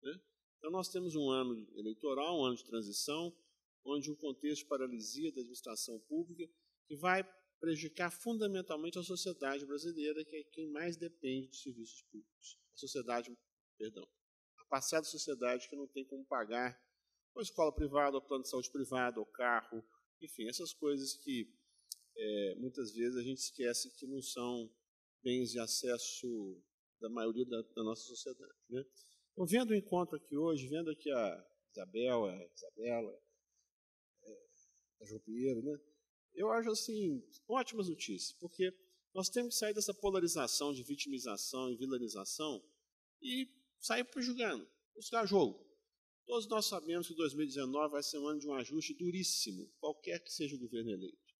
Né? Então, nós temos um ano eleitoral, um ano de transição, onde um contexto de paralisia da administração pública que vai prejudicar fundamentalmente a sociedade brasileira, que é quem mais depende dos serviços públicos. A parcela da sociedade que não tem como pagar ou escola privada, ou plano de saúde privado, ou carro, enfim, essas coisas que muitas vezes a gente esquece que não são bens de acesso da maioria da nossa sociedade. Né? Então, vendo o encontro aqui hoje, vendo aqui a Isabela, a João Pinheiro, né? Eu acho assim, ótimas notícias, porque nós temos que sair dessa polarização de vitimização e vilanização e sair julgando, buscar jogo. Todos nós sabemos que 2019 vai ser um ano de um ajuste duríssimo, qualquer que seja o governo eleito.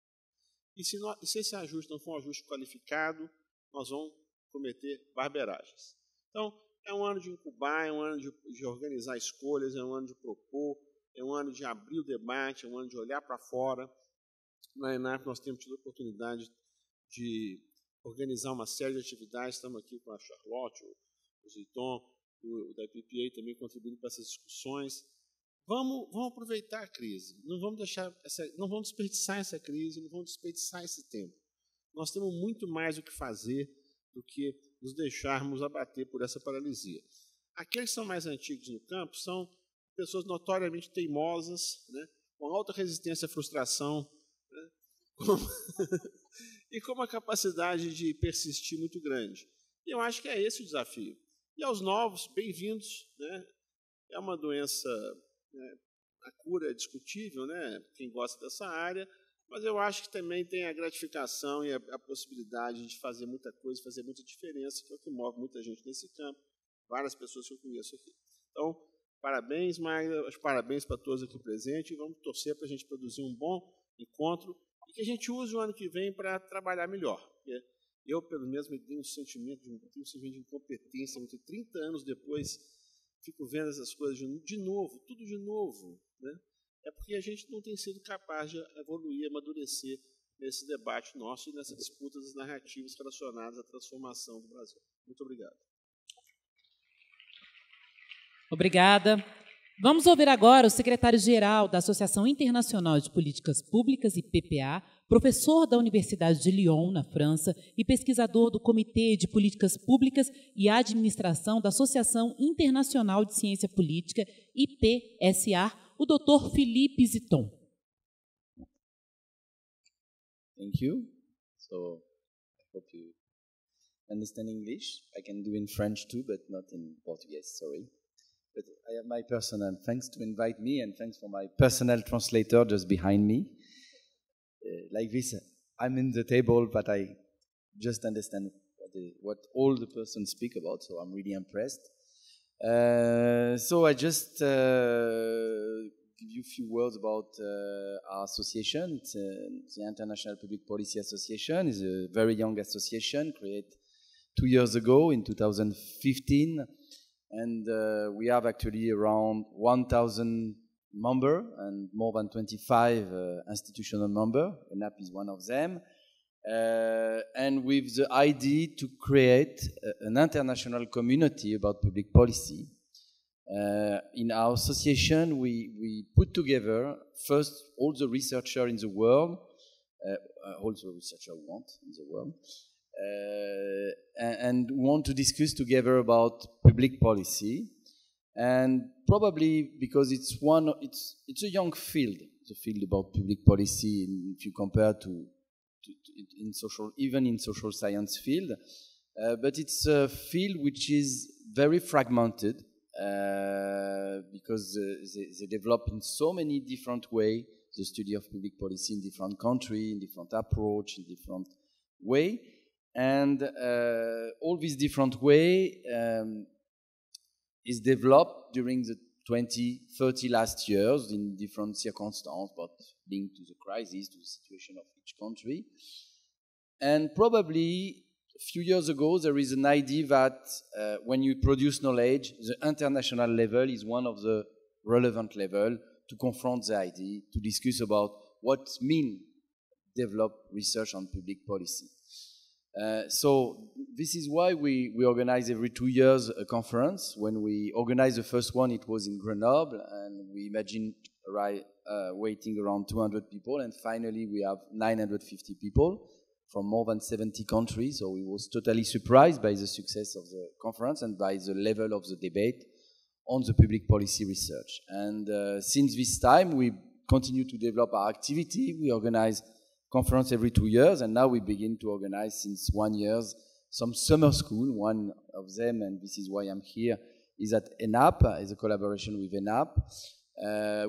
E se esse ajuste não for um ajuste qualificado, nós vamos cometer barberagens. Então, é um ano de incubar, é um ano de organizar escolhas, é um ano de propor, é um ano de abrir o debate, é um ano de olhar para fora. Na ENAP nós temos tido a oportunidade de organizar uma série de atividades, estamos aqui com a Charlotte, o Ziton, da IPPA também contribuindo para essas discussões. vamos aproveitar a crise. Não vamos não vamos desperdiçar essa crise, não vamos desperdiçar esse tempo. Nós temos muito mais o que fazer do que nos deixarmos abater por essa paralisia. Aqueles que são mais antigos no campo são pessoas notoriamente teimosas, né, com alta resistência à frustração, né, e com uma capacidade de persistir muito grande. E eu acho que é esse o desafio. E aos novos, bem-vindos. Né, é uma doença, né, a cura é discutível, né, quem gosta dessa área, mas eu acho que também tem a gratificação e a possibilidade de fazer muita coisa, fazer muita diferença, que é o que move muita gente nesse campo, várias pessoas que eu conheço aqui. Então, parabéns, Magda, parabéns para todos aqui presentes, e vamos torcer para a gente produzir um bom encontro e que a gente use o ano que vem para trabalhar melhor. Eu, pelo menos, me tenho um sentimento de incompetência, 30 anos depois, fico vendo essas coisas de novo, tudo de novo, né? É porque a gente não tem sido capaz de evoluir, amadurecer nesse debate nosso e nessa disputa das narrativas relacionadas à transformação do Brasil. Muito obrigado. Obrigada. Vamos ouvir agora o secretário-geral da Associação Internacional de Políticas Públicas, IPPA, professor da Universidade de Lyon, na França, e pesquisador do Comitê de Políticas Públicas e Administração da Associação Internacional de Ciência Política, IPSA, o Dr. Philippe Ziton. Thank you. So, I hope you understand English. I can do in French too, but not in Portuguese, sorry. But I have my personal, thanks to invite me, and thanks for my personal translator just behind me. Like this, I'm in the table, but I just understand what all the persons speak about, so I'm really impressed. So I just give you a few words about our association. It's the International Public Policy Association. It's a very young association created 2 years ago in 2015. And we have actually around 1,000 members and more than 25 institutional members. ENAP is one of them. And with the idea to create an international community about public policy. In our association, we put together first all the researchers in the world, all the researchers want in the world, and want to discuss together about public policy. And probably because it's a young field, the field about public policy, if you compare to in social, even in social science field, but it's a field which is very fragmented because they develop in so many different ways the study of public policy in different countries, in different approach, in different way, and all these different way is developed during the 20-30 last years in different circumstances, but linked to the crisis, to the situation of each country. And probably a few years ago, there is an idea that when you produce knowledge, the international level is one of the relevant level to confront the idea, to discuss about what mean develop research on public policy. So this is why we organize every 2 years a conference. When we organized the first one, it was in Grenoble, and we imagined waiting around 200 people, and finally we have 950 people from more than 70 countries, so we was totally surprised by the success of the conference and by the level of the debate on the public policy research. And since this time, we continue to develop our activity. We organize conference every 2 years, and now we begin to organize since 1 year some summer school. One of them, and this is why I'm here, is at ENAP, is a collaboration with ENAP,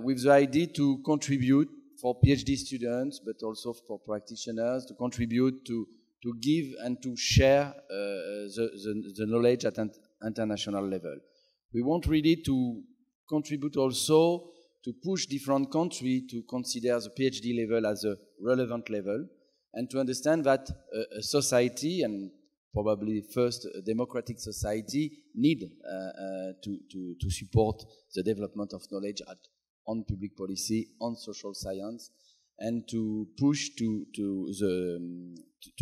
with the idea to contribute for PhD students, but also for practitioners, to contribute to give and to share the knowledge at an international level. We want really to contribute also to push different countries to consider the PhD level as a relevant level, and to understand that a society, and probably first a democratic society, need to support the development of knowledge on public policy, on social science, and to push to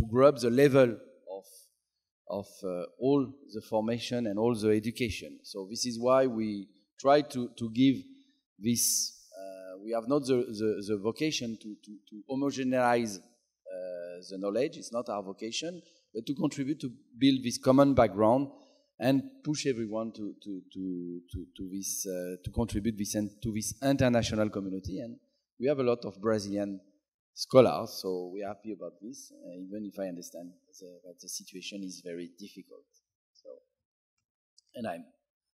grow up the level of all the formation and all the education. So this is why we try to give this. We have not the vocation to homogenize the knowledge. It's not our vocation, but to contribute to build this common background and push everyone to this to contribute to this international community. And we have a lot of Brazilian scholars, so we're happy about this, even if I understand that the situation is very difficult. So, and I'm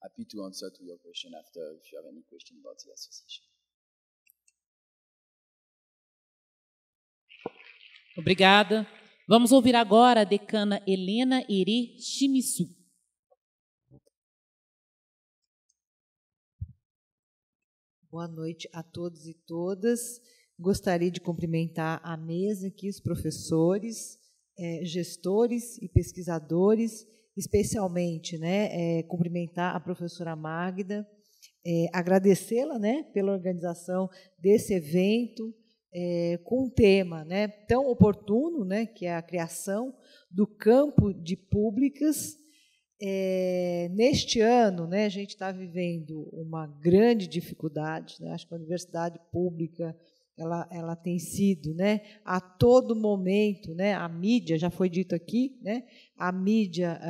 happy to answer to your question after if you have any question about the association. Obrigada. Vamos ouvir agora a decana Helena Eri Shimizu. Boa noite a todos e todas. Gostaria de cumprimentar a mesa aqui, os professores, gestores e pesquisadores, especialmente, cumprimentar a professora Magda, agradecê-la, pela organização desse evento, com um tema, tão oportuno, que é a criação do campo de públicas. Neste ano, a gente está vivendo uma grande dificuldade. Acho que a universidade pública ela tem sido, a todo momento, a mídia, já foi dito aqui, a mídia,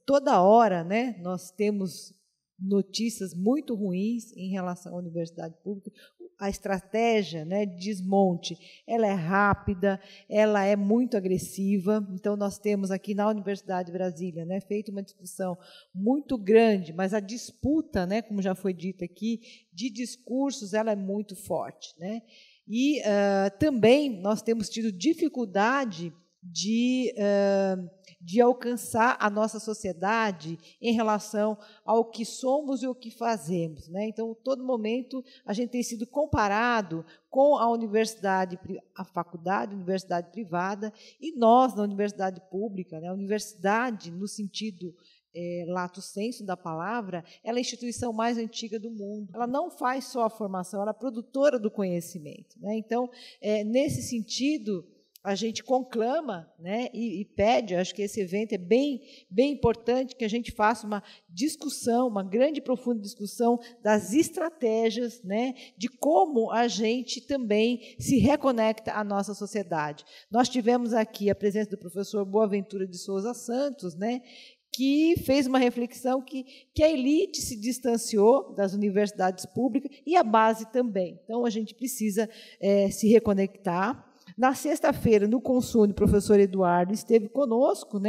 toda hora, nós temos notícias muito ruins em relação à universidade pública. A estratégia de desmonte, ela é rápida, ela é muito agressiva. Então, nós temos aqui na Universidade de Brasília feito uma discussão muito grande, mas a disputa, como já foi dito aqui, de discursos, ela é muito forte. E também nós temos tido dificuldade de alcançar a nossa sociedade em relação ao que somos e o que fazemos. Então, todo momento, a gente tem sido comparado com a universidade, a faculdade, a universidade privada, e nós, na universidade pública, a universidade, no sentido lato sensu da palavra, ela é a instituição mais antiga do mundo. Ela não faz só a formação, ela é produtora do conhecimento. Então, nesse sentido, a gente conclama e pede, acho que esse evento é bem importante, que a gente faça uma discussão, uma grande e profunda discussão das estratégias de como a gente também se reconecta à nossa sociedade. Nós tivemos aqui a presença do professor Boaventura de Souza Santos, que fez uma reflexão que a elite se distanciou das universidades públicas e a base também. Então, a gente precisa se reconectar. Na sexta-feira, no Consune, o professor Eduardo esteve conosco.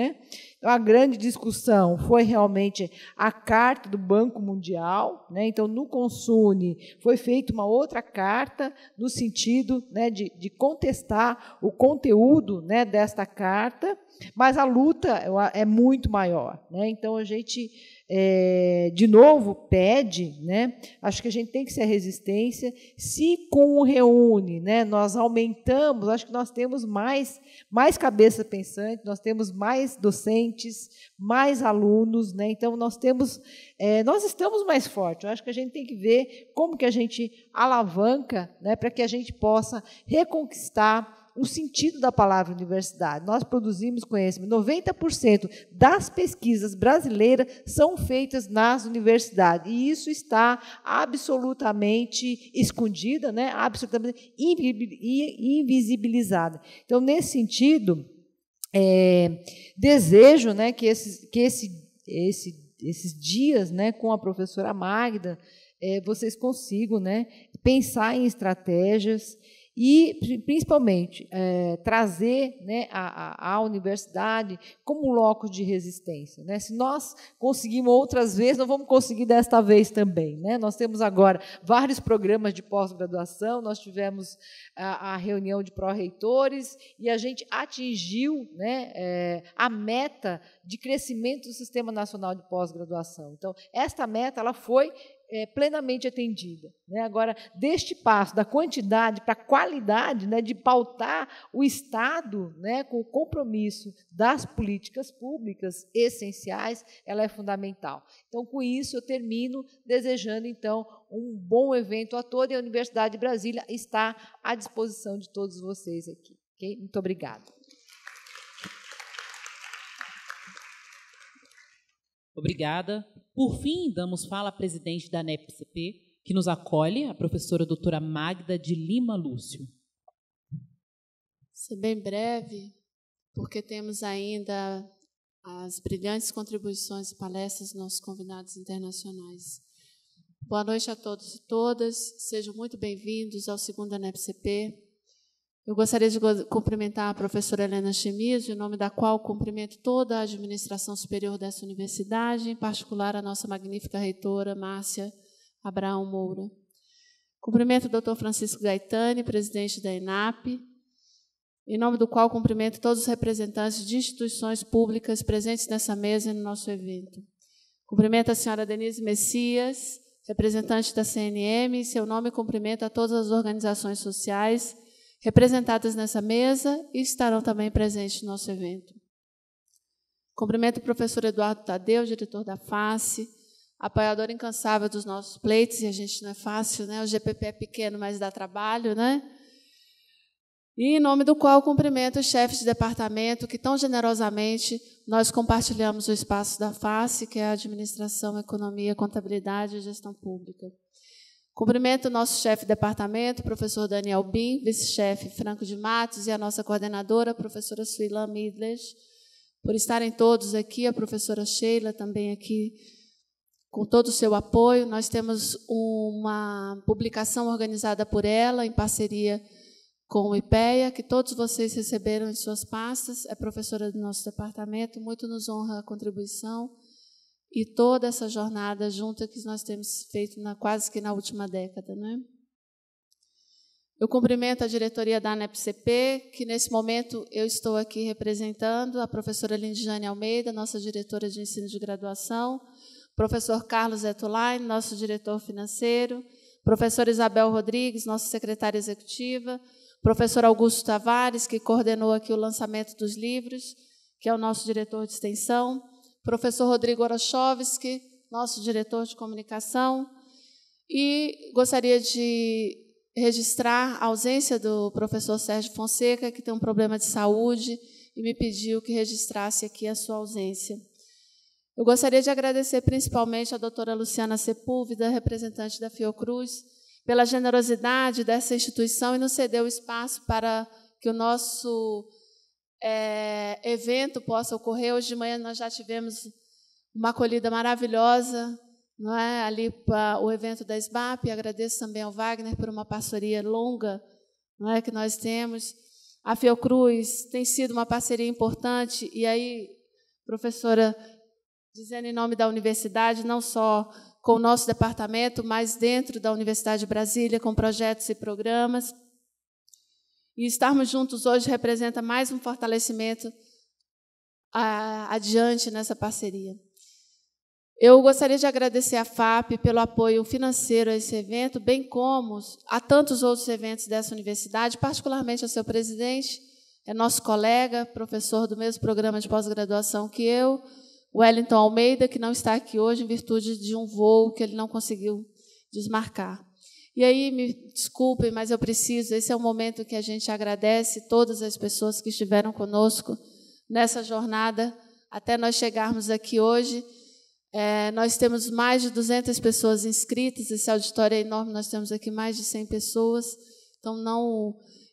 A grande discussão foi realmente a carta do Banco Mundial. Então, no Consune, foi feita uma outra carta no sentido de contestar o conteúdo desta carta, mas a luta é muito maior. Então, a gente, de novo, pede, acho que a gente tem que ser a resistência. Se com o Reúne nós aumentamos, acho que nós temos mais cabeça pensante, nós temos mais docentes, mais alunos, então nós estamos mais fortes. Eu acho que a gente tem que ver como que a gente alavanca para que a gente possa reconquistar o sentido da palavra universidade. Nós produzimos conhecimento. 90% das pesquisas brasileiras são feitas nas universidades, e isso está absolutamente escondida, absolutamente invisibilizada. Então, nesse sentido, desejo que esses dias com a professora Magda, vocês consigam pensar em estratégias e, principalmente, trazer a universidade como um locus de resistência. Se nós conseguimos outras vezes, nós vamos conseguir desta vez também. Nós temos agora vários programas de pós-graduação, nós tivemos a reunião de pró-reitores e a gente atingiu a meta de crescimento do Sistema Nacional de Pós-Graduação. Então, esta meta ela foi plenamente atendida. Agora, deste passo, da quantidade para a qualidade, de pautar o Estado com o compromisso das políticas públicas essenciais, ela é fundamental. Então, com isso, eu termino desejando, então, um bom evento a todos, e a Universidade de Brasília está à disposição de todos vocês aqui. Okay? Muito obrigada. Obrigada. Por fim, damos fala à presidente da NEPCP, que nos acolhe, a professora doutora Magda de Lima Lúcio. Ser bem breve, porque temos ainda as brilhantes contribuições e palestras dos nossos convidados internacionais. Boa noite a todos e todas, sejam muito bem-vindos ao segundo ANEPCP. Eu gostaria de cumprimentar a professora Helena Chemizo, em nome da qual cumprimento toda a administração superior dessa universidade, em particular a nossa magnífica reitora, Márcia Abraão Moura. Cumprimento o doutor Francisco Gaetani, presidente da ENAP, em nome do qual cumprimento todos os representantes de instituições públicas presentes nessa mesa e no nosso evento. Cumprimento a senhora Denise Messias, representante da CNM, em seu nome cumprimento a todas as organizações sociais representadas nessa mesa e estarão também presentes no nosso evento. Cumprimento o professor Eduardo Tadeu, diretor da FACE, apoiador incansável dos nossos pleitos, e a gente não é fácil, né? O GPP é pequeno, mas dá trabalho, né? E em nome do qual cumprimento os chefes de departamento que tão generosamente nós compartilhamos o espaço da FACE, que é a Administração, Economia, Contabilidade e Gestão Pública. Cumprimento o nosso chefe de departamento, professor Daniel Bin, vice-chefe Franco de Matos e a nossa coordenadora, professora Suilan Midles, por estarem todos aqui, a professora Sheila também aqui, com todo o seu apoio. Nós temos uma publicação organizada por ela, em parceria com o IPEA, que todos vocês receberam em suas pastas, é professora do nosso departamento, muito nos honra a contribuição e toda essa jornada junta que nós temos feito quase que na última década, né? Eu cumprimento a diretoria da ANEPCP, que nesse momento eu estou aqui representando a professora Lindiane Almeida, nossa diretora de ensino de graduação, professor Carlos Etulain, nosso diretor financeiro, professora Isabel Rodrigues, nossa secretária executiva, professor Augusto Tavares, que coordenou aqui o lançamento dos livros, que é o nosso diretor de extensão, professor Rodrigo Orochovski, nosso diretor de comunicação, e gostaria de registrar a ausência do professor Sérgio Fonseca, que tem um problema de saúde, e me pediu que registrasse aqui a sua ausência. Eu gostaria de agradecer principalmente a doutora Luciana Sepúlveda, representante da Fiocruz, pela generosidade dessa instituição e nos ceder o espaço para que o nosso evento possa ocorrer. Hoje de manhã nós já tivemos uma acolhida maravilhosa, não é? Ali para o evento da SBAP. Agradeço também ao Wagner por uma parceria longa, não é, que nós temos. A Fiocruz tem sido uma parceria importante, e aí, professora, dizendo em nome da universidade, não só com o nosso departamento, mas dentro da Universidade de Brasília, com projetos e programas. E estarmos juntos hoje representa mais um fortalecimento adiante nessa parceria. Eu gostaria de agradecer à FAP pelo apoio financeiro a esse evento, bem como a tantos outros eventos dessa universidade, particularmente ao seu presidente, é nosso colega, professor do mesmo programa de pós-graduação que eu, Wellington Almeida, que não está aqui hoje em virtude de um voo que ele não conseguiu desmarcar. E aí, me desculpem, mas eu preciso, esse é o momento que a gente agradece todas as pessoas que estiveram conosco nessa jornada, até nós chegarmos aqui hoje. Nós temos mais de 200 pessoas inscritas, esse auditório é enorme, nós temos aqui mais de 100 pessoas, então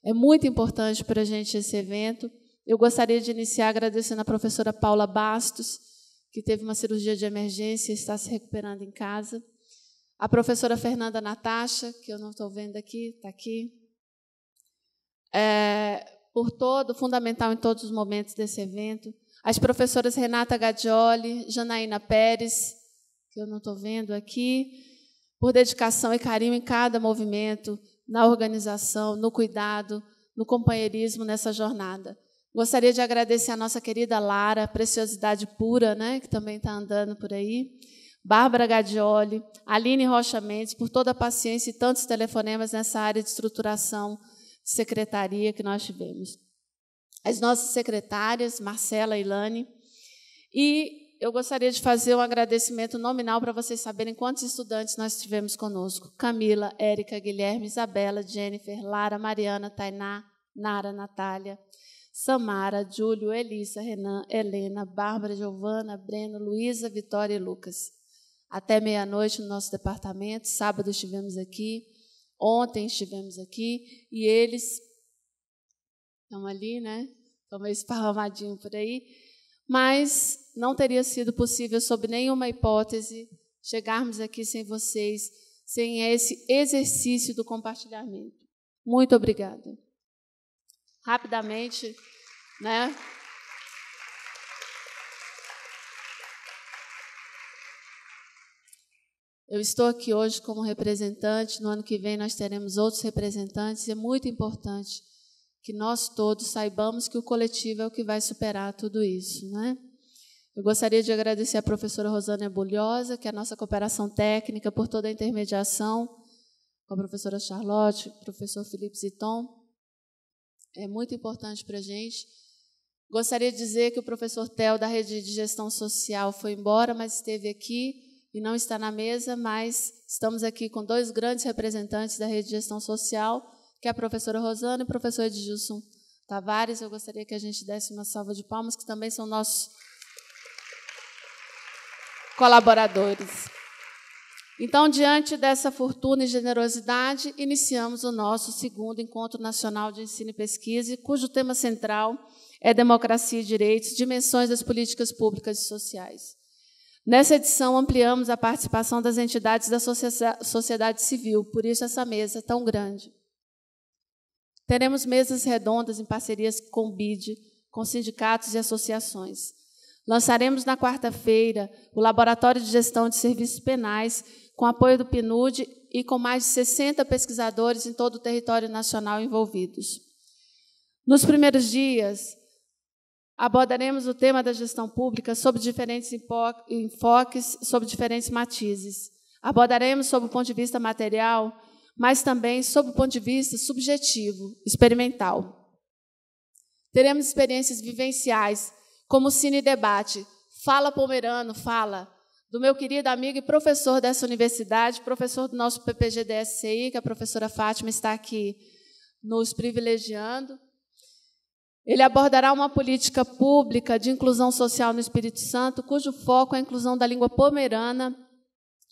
é muito importante para a gente esse evento. Eu gostaria de iniciar agradecendo a professora Paula Bastos, que teve uma cirurgia de emergência e está se recuperando em casa. A professora Fernanda Natasha, que eu não estou vendo aqui, está aqui. Fundamental em todos os momentos desse evento. As professoras Renata Gadioli, Janaína Pérez, que eu não estou vendo aqui, por dedicação e carinho em cada movimento, na organização, no cuidado, no companheirismo nessa jornada. Gostaria de agradecer a nossa querida Lara, preciosidade pura, né, que também está andando por aí, Bárbara Gadioli, Aline Rocha Mendes, por toda a paciência e tantos telefonemas nessa área de estruturação de secretaria que nós tivemos. As nossas secretárias, Marcela e Ilane, e eu gostaria de fazer um agradecimento nominal para vocês saberem quantos estudantes nós tivemos conosco. Camila, Érica, Guilherme, Isabela, Jennifer, Lara, Mariana, Tainá, Nara, Natália, Samara, Júlio, Elissa, Renan, Helena, Bárbara, Giovana, Breno, Luísa, Vitória e Lucas. Até meia-noite no nosso departamento. Sábado estivemos aqui, ontem estivemos aqui, e eles estão ali, né? Estão meio esparramadinhos por aí. Mas não teria sido possível, sob nenhuma hipótese, chegarmos aqui sem vocês, sem esse exercício do compartilhamento. Muito obrigada. Rapidamente, né? Eu estou aqui hoje como representante, no ano que vem nós teremos outros representantes, e é muito importante que nós todos saibamos que o coletivo é o que vai superar tudo isso, né? Eu gostaria de agradecer à professora Rosânia Bulhosa, que é a nossa cooperação técnica, por toda a intermediação, com a professora Charlotte, o professor Felipe Ziton. É muito importante para a gente. Gostaria de dizer que o professor Theo, da Rede de Gestão Social, foi embora, mas esteve aqui e não está na mesa, mas estamos aqui com dois grandes representantes da Rede de Gestão Social, que é a professora Rosana e o professor Edilson Tavares. Eu gostaria que a gente desse uma salva de palmas, que também são nossos colaboradores. Então, diante dessa fortuna e generosidade, iniciamos o nosso segundo Encontro Nacional de Ensino e Pesquisa, cujo tema central é Democracia e Direitos, Dimensões das Políticas Públicas e Sociais. Nessa edição, ampliamos a participação das entidades da sociedade civil, por isso essa mesa tão grande. Teremos mesas redondas em parcerias com o BID, com sindicatos e associações. Lançaremos na quarta-feira o Laboratório de Gestão de Serviços Penais, com apoio do PNUD e com mais de 60 pesquisadores em todo o território nacional envolvidos. Nos primeiros dias, abordaremos o tema da gestão pública sob diferentes enfoques, sob diferentes matizes. Abordaremos sob o ponto de vista material, mas também sob o ponto de vista subjetivo, experimental. Teremos experiências vivenciais, como o Cine Debate, Fala Pomerano, Fala, do meu querido amigo e professor dessa universidade, professor do nosso PPG-DSCI, que a professora Fátima está aqui nos privilegiando. Ele abordará uma política pública de inclusão social no Espírito Santo, cujo foco é a inclusão da língua pomerana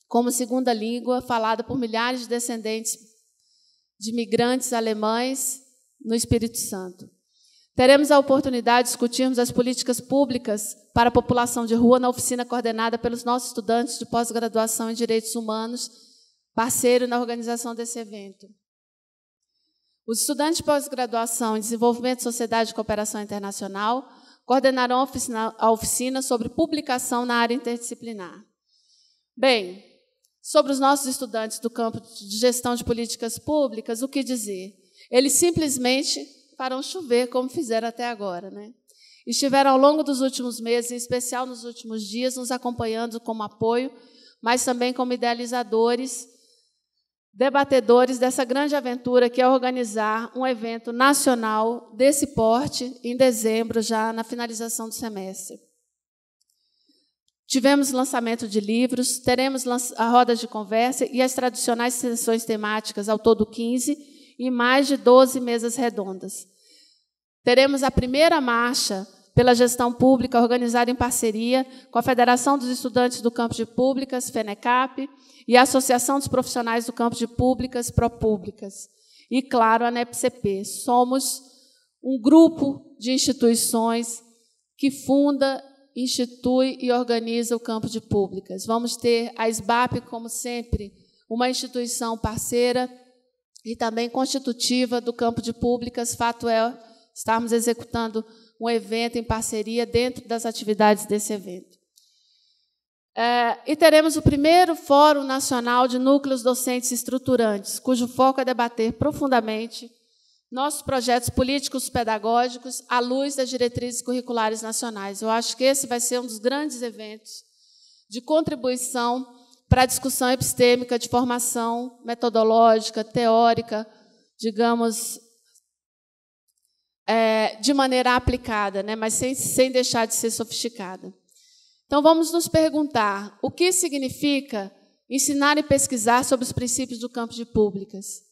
como segunda língua falada por milhares de descendentes de imigrantes alemães no Espírito Santo. Teremos a oportunidade de discutirmos as políticas públicas para a população de rua na oficina coordenada pelos nossos estudantes de pós-graduação em Direitos Humanos, parceiro na organização desse evento. Os estudantes de pós-graduação em Desenvolvimento, Sociedade e Cooperação Internacional coordenarão a oficina sobre publicação na área interdisciplinar. Bem, sobre os nossos estudantes do campo de gestão de políticas públicas, o que dizer? Eles simplesmente farão chover, como fizeram até agora, né? Estiveram ao longo dos últimos meses, em especial nos últimos dias, nos acompanhando como apoio, mas também como idealizadores, debatedores dessa grande aventura que é organizar um evento nacional desse porte em dezembro, já na finalização do semestre. Tivemos lançamento de livros, teremos a rodas de conversa e as tradicionais sessões temáticas, ao todo 15, e mais de 12 mesas redondas. Teremos a primeira marcha pela gestão pública organizada em parceria com a Federação dos Estudantes do Campo de Públicas, FENECAP, e a Associação dos Profissionais do Campo de Públicas, ProPúblicas. E, claro, a NEPCP. Somos um grupo de instituições que funda, institui e organiza o campo de públicas. Vamos ter a SBAP, como sempre, uma instituição parceira e também constitutiva do campo de públicas. Fato é, estarmos executando um evento em parceria dentro das atividades desse evento. E teremos o primeiro Fórum Nacional de Núcleos Docentes Estruturantes, cujo foco é debater profundamente nossos projetos políticos pedagógicos à luz das diretrizes curriculares nacionais. Eu acho que esse vai ser um dos grandes eventos de contribuição para a discussão epistêmica de formação metodológica, teórica, digamos, de maneira aplicada, né, mas sem deixar de ser sofisticada. Então, vamos nos perguntar o que significa ensinar e pesquisar sobre os princípios do campo de públicas.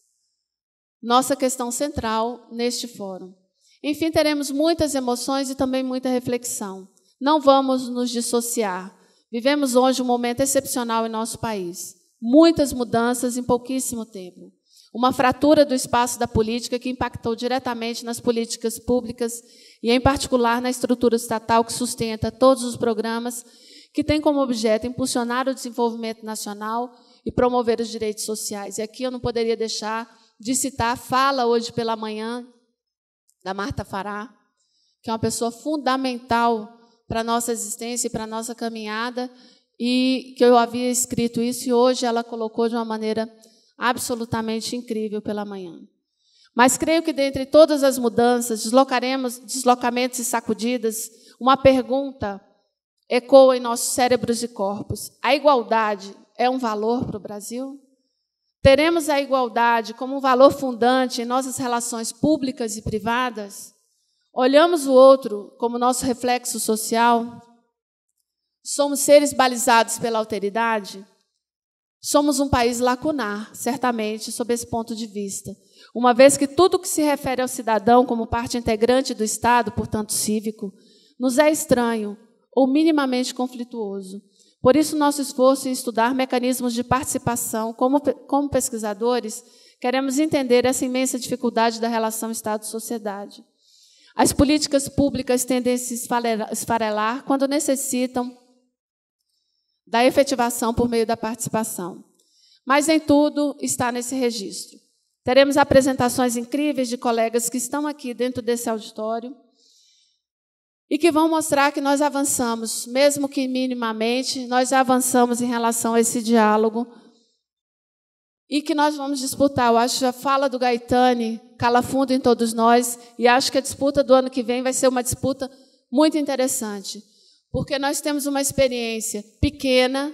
Nossa questão central neste fórum. Enfim, teremos muitas emoções e também muita reflexão. Não vamos nos dissociar. Vivemos hoje um momento excepcional em nosso país. Muitas mudanças em pouquíssimo tempo. Uma fratura do espaço da política que impactou diretamente nas políticas públicas e, em particular, na estrutura estatal que sustenta todos os programas que têm como objeto impulsionar o desenvolvimento nacional e promover os direitos sociais. E aqui eu não poderia deixar de citar a fala hoje pela manhã da Marta Fará, que é uma pessoa fundamental para a nossa existência e para a nossa caminhada, e que eu havia escrito isso, e hoje ela colocou de uma maneira absolutamente incrível pela manhã. Mas creio que, dentre todas as mudanças, deslocamentos e sacudidas, uma pergunta ecoa em nossos cérebros e corpos. A igualdade é um valor para o Brasil? Teremos a igualdade como um valor fundante em nossas relações públicas e privadas? Olhamos o outro como nosso reflexo social? Somos seres balizados pela alteridade? Somos um país lacunar, certamente, sob esse ponto de vista, uma vez que tudo que se refere ao cidadão como parte integrante do Estado, portanto cívico, nos é estranho ou minimamente conflituoso. Por isso, nosso esforço em estudar mecanismos de participação, como pesquisadores, queremos entender essa imensa dificuldade da relação Estado-sociedade. As políticas públicas tendem a se esfarelar quando necessitam da efetivação por meio da participação. Mas nem tudo está nesse registro. Teremos apresentações incríveis de colegas que estão aqui dentro desse auditório e que vão mostrar que nós avançamos, mesmo que minimamente, nós avançamos em relação a esse diálogo e que nós vamos disputar. Eu acho que a fala do Gaetani cala fundo em todos nós e acho que a disputa do ano que vem vai ser uma disputa muito interessante, porque nós temos uma experiência pequena,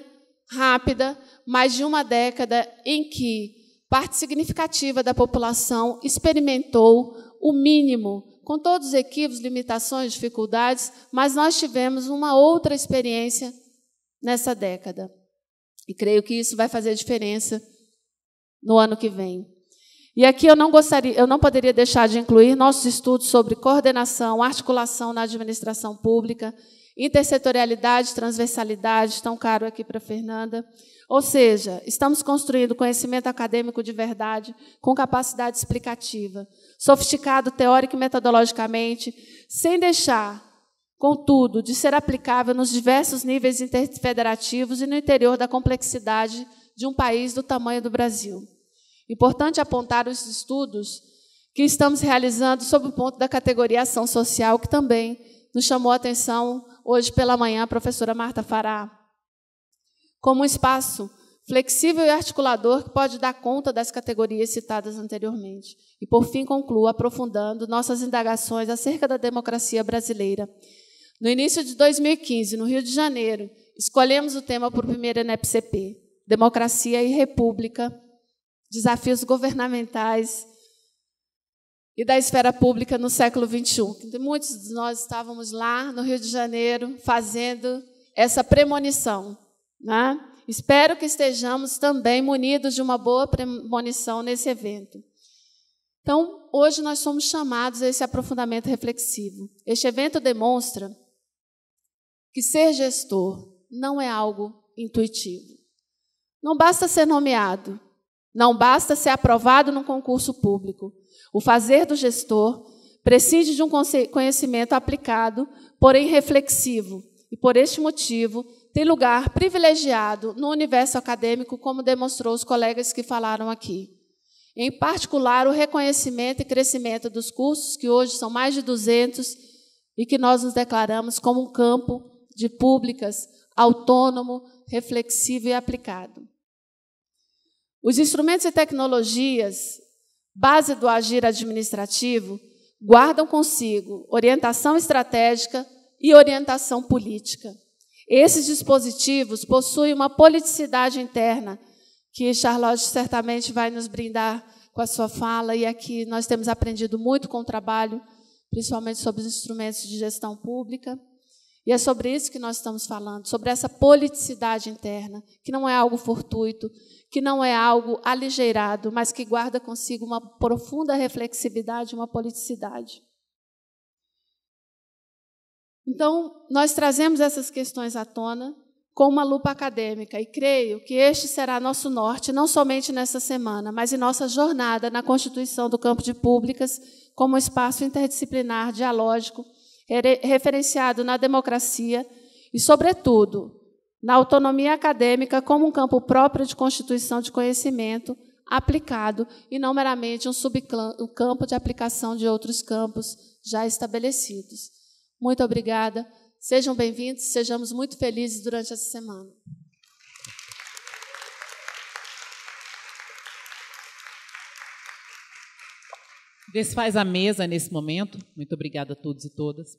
rápida, mais de uma década em que parte significativa da população experimentou o mínimo, com todos os equívocos, limitações, dificuldades, mas nós tivemos uma outra experiência nessa década. E creio que isso vai fazer diferença no ano que vem. E aqui eu não poderia deixar de incluir nossos estudos sobre coordenação, articulação na administração pública, intersetorialidade, transversalidade, tão caro aqui para a Fernanda. Ou seja, estamos construindo conhecimento acadêmico de verdade, com capacidade explicativa, sofisticado teórico e metodologicamente, sem deixar, contudo, de ser aplicável nos diversos níveis interfederativos e no interior da complexidade de um país do tamanho do Brasil. Importante apontar os estudos que estamos realizando sob o ponto da categoria ação social, que também nos chamou a atenção hoje pela manhã a professora Marta Fará, como um espaço flexível e articulador que pode dar conta das categorias citadas anteriormente. E, por fim, concluo aprofundando nossas indagações acerca da democracia brasileira. No início de 2015, no Rio de Janeiro, escolhemos o tema para o primeiro NEPCP, Democracia e República, Desafios Governamentais e da Esfera Pública no século XXI. Muitos de nós estávamos lá no Rio de Janeiro fazendo essa premonição, né? Espero que estejamos também munidos de uma boa premonição nesse evento. Então, hoje nós somos chamados a esse aprofundamento reflexivo. Este evento demonstra que ser gestor não é algo intuitivo. Não basta ser nomeado, não basta ser aprovado num concurso público. O fazer do gestor prescinde de um conhecimento aplicado, porém reflexivo, e, por este motivo, tem lugar privilegiado no universo acadêmico, como demonstrou os colegas que falaram aqui. Em particular, o reconhecimento e crescimento dos cursos, que hoje são mais de 200, e que nós nos declaramos como um campo de públicas autônomo, reflexivo e aplicado. Os instrumentos e tecnologias, base do agir administrativo, guardam consigo orientação estratégica e orientação política. Esses dispositivos possuem uma politicidade interna, que Charlotte certamente vai nos brindar com a sua fala, e aqui nós temos aprendido muito com o trabalho, principalmente sobre os instrumentos de gestão pública, e é sobre isso que nós estamos falando, sobre essa politicidade interna, que não é algo fortuito, que não é algo aligeirado, mas que guarda consigo uma profunda reflexividade, uma politicidade. Então, nós trazemos essas questões à tona com uma lupa acadêmica, e creio que este será nosso norte, não somente nessa semana, mas em nossa jornada na constituição do campo de públicas como um espaço interdisciplinar, dialógico, referenciado na democracia e, sobretudo, na autonomia acadêmica como um campo próprio de constituição de conhecimento aplicado e não meramente um campo de aplicação de outros campos já estabelecidos. Muito obrigada. Sejam bem-vindos, sejamos muito felizes durante essa semana. Desfaz a mesa nesse momento. Muito obrigada a todos e todas.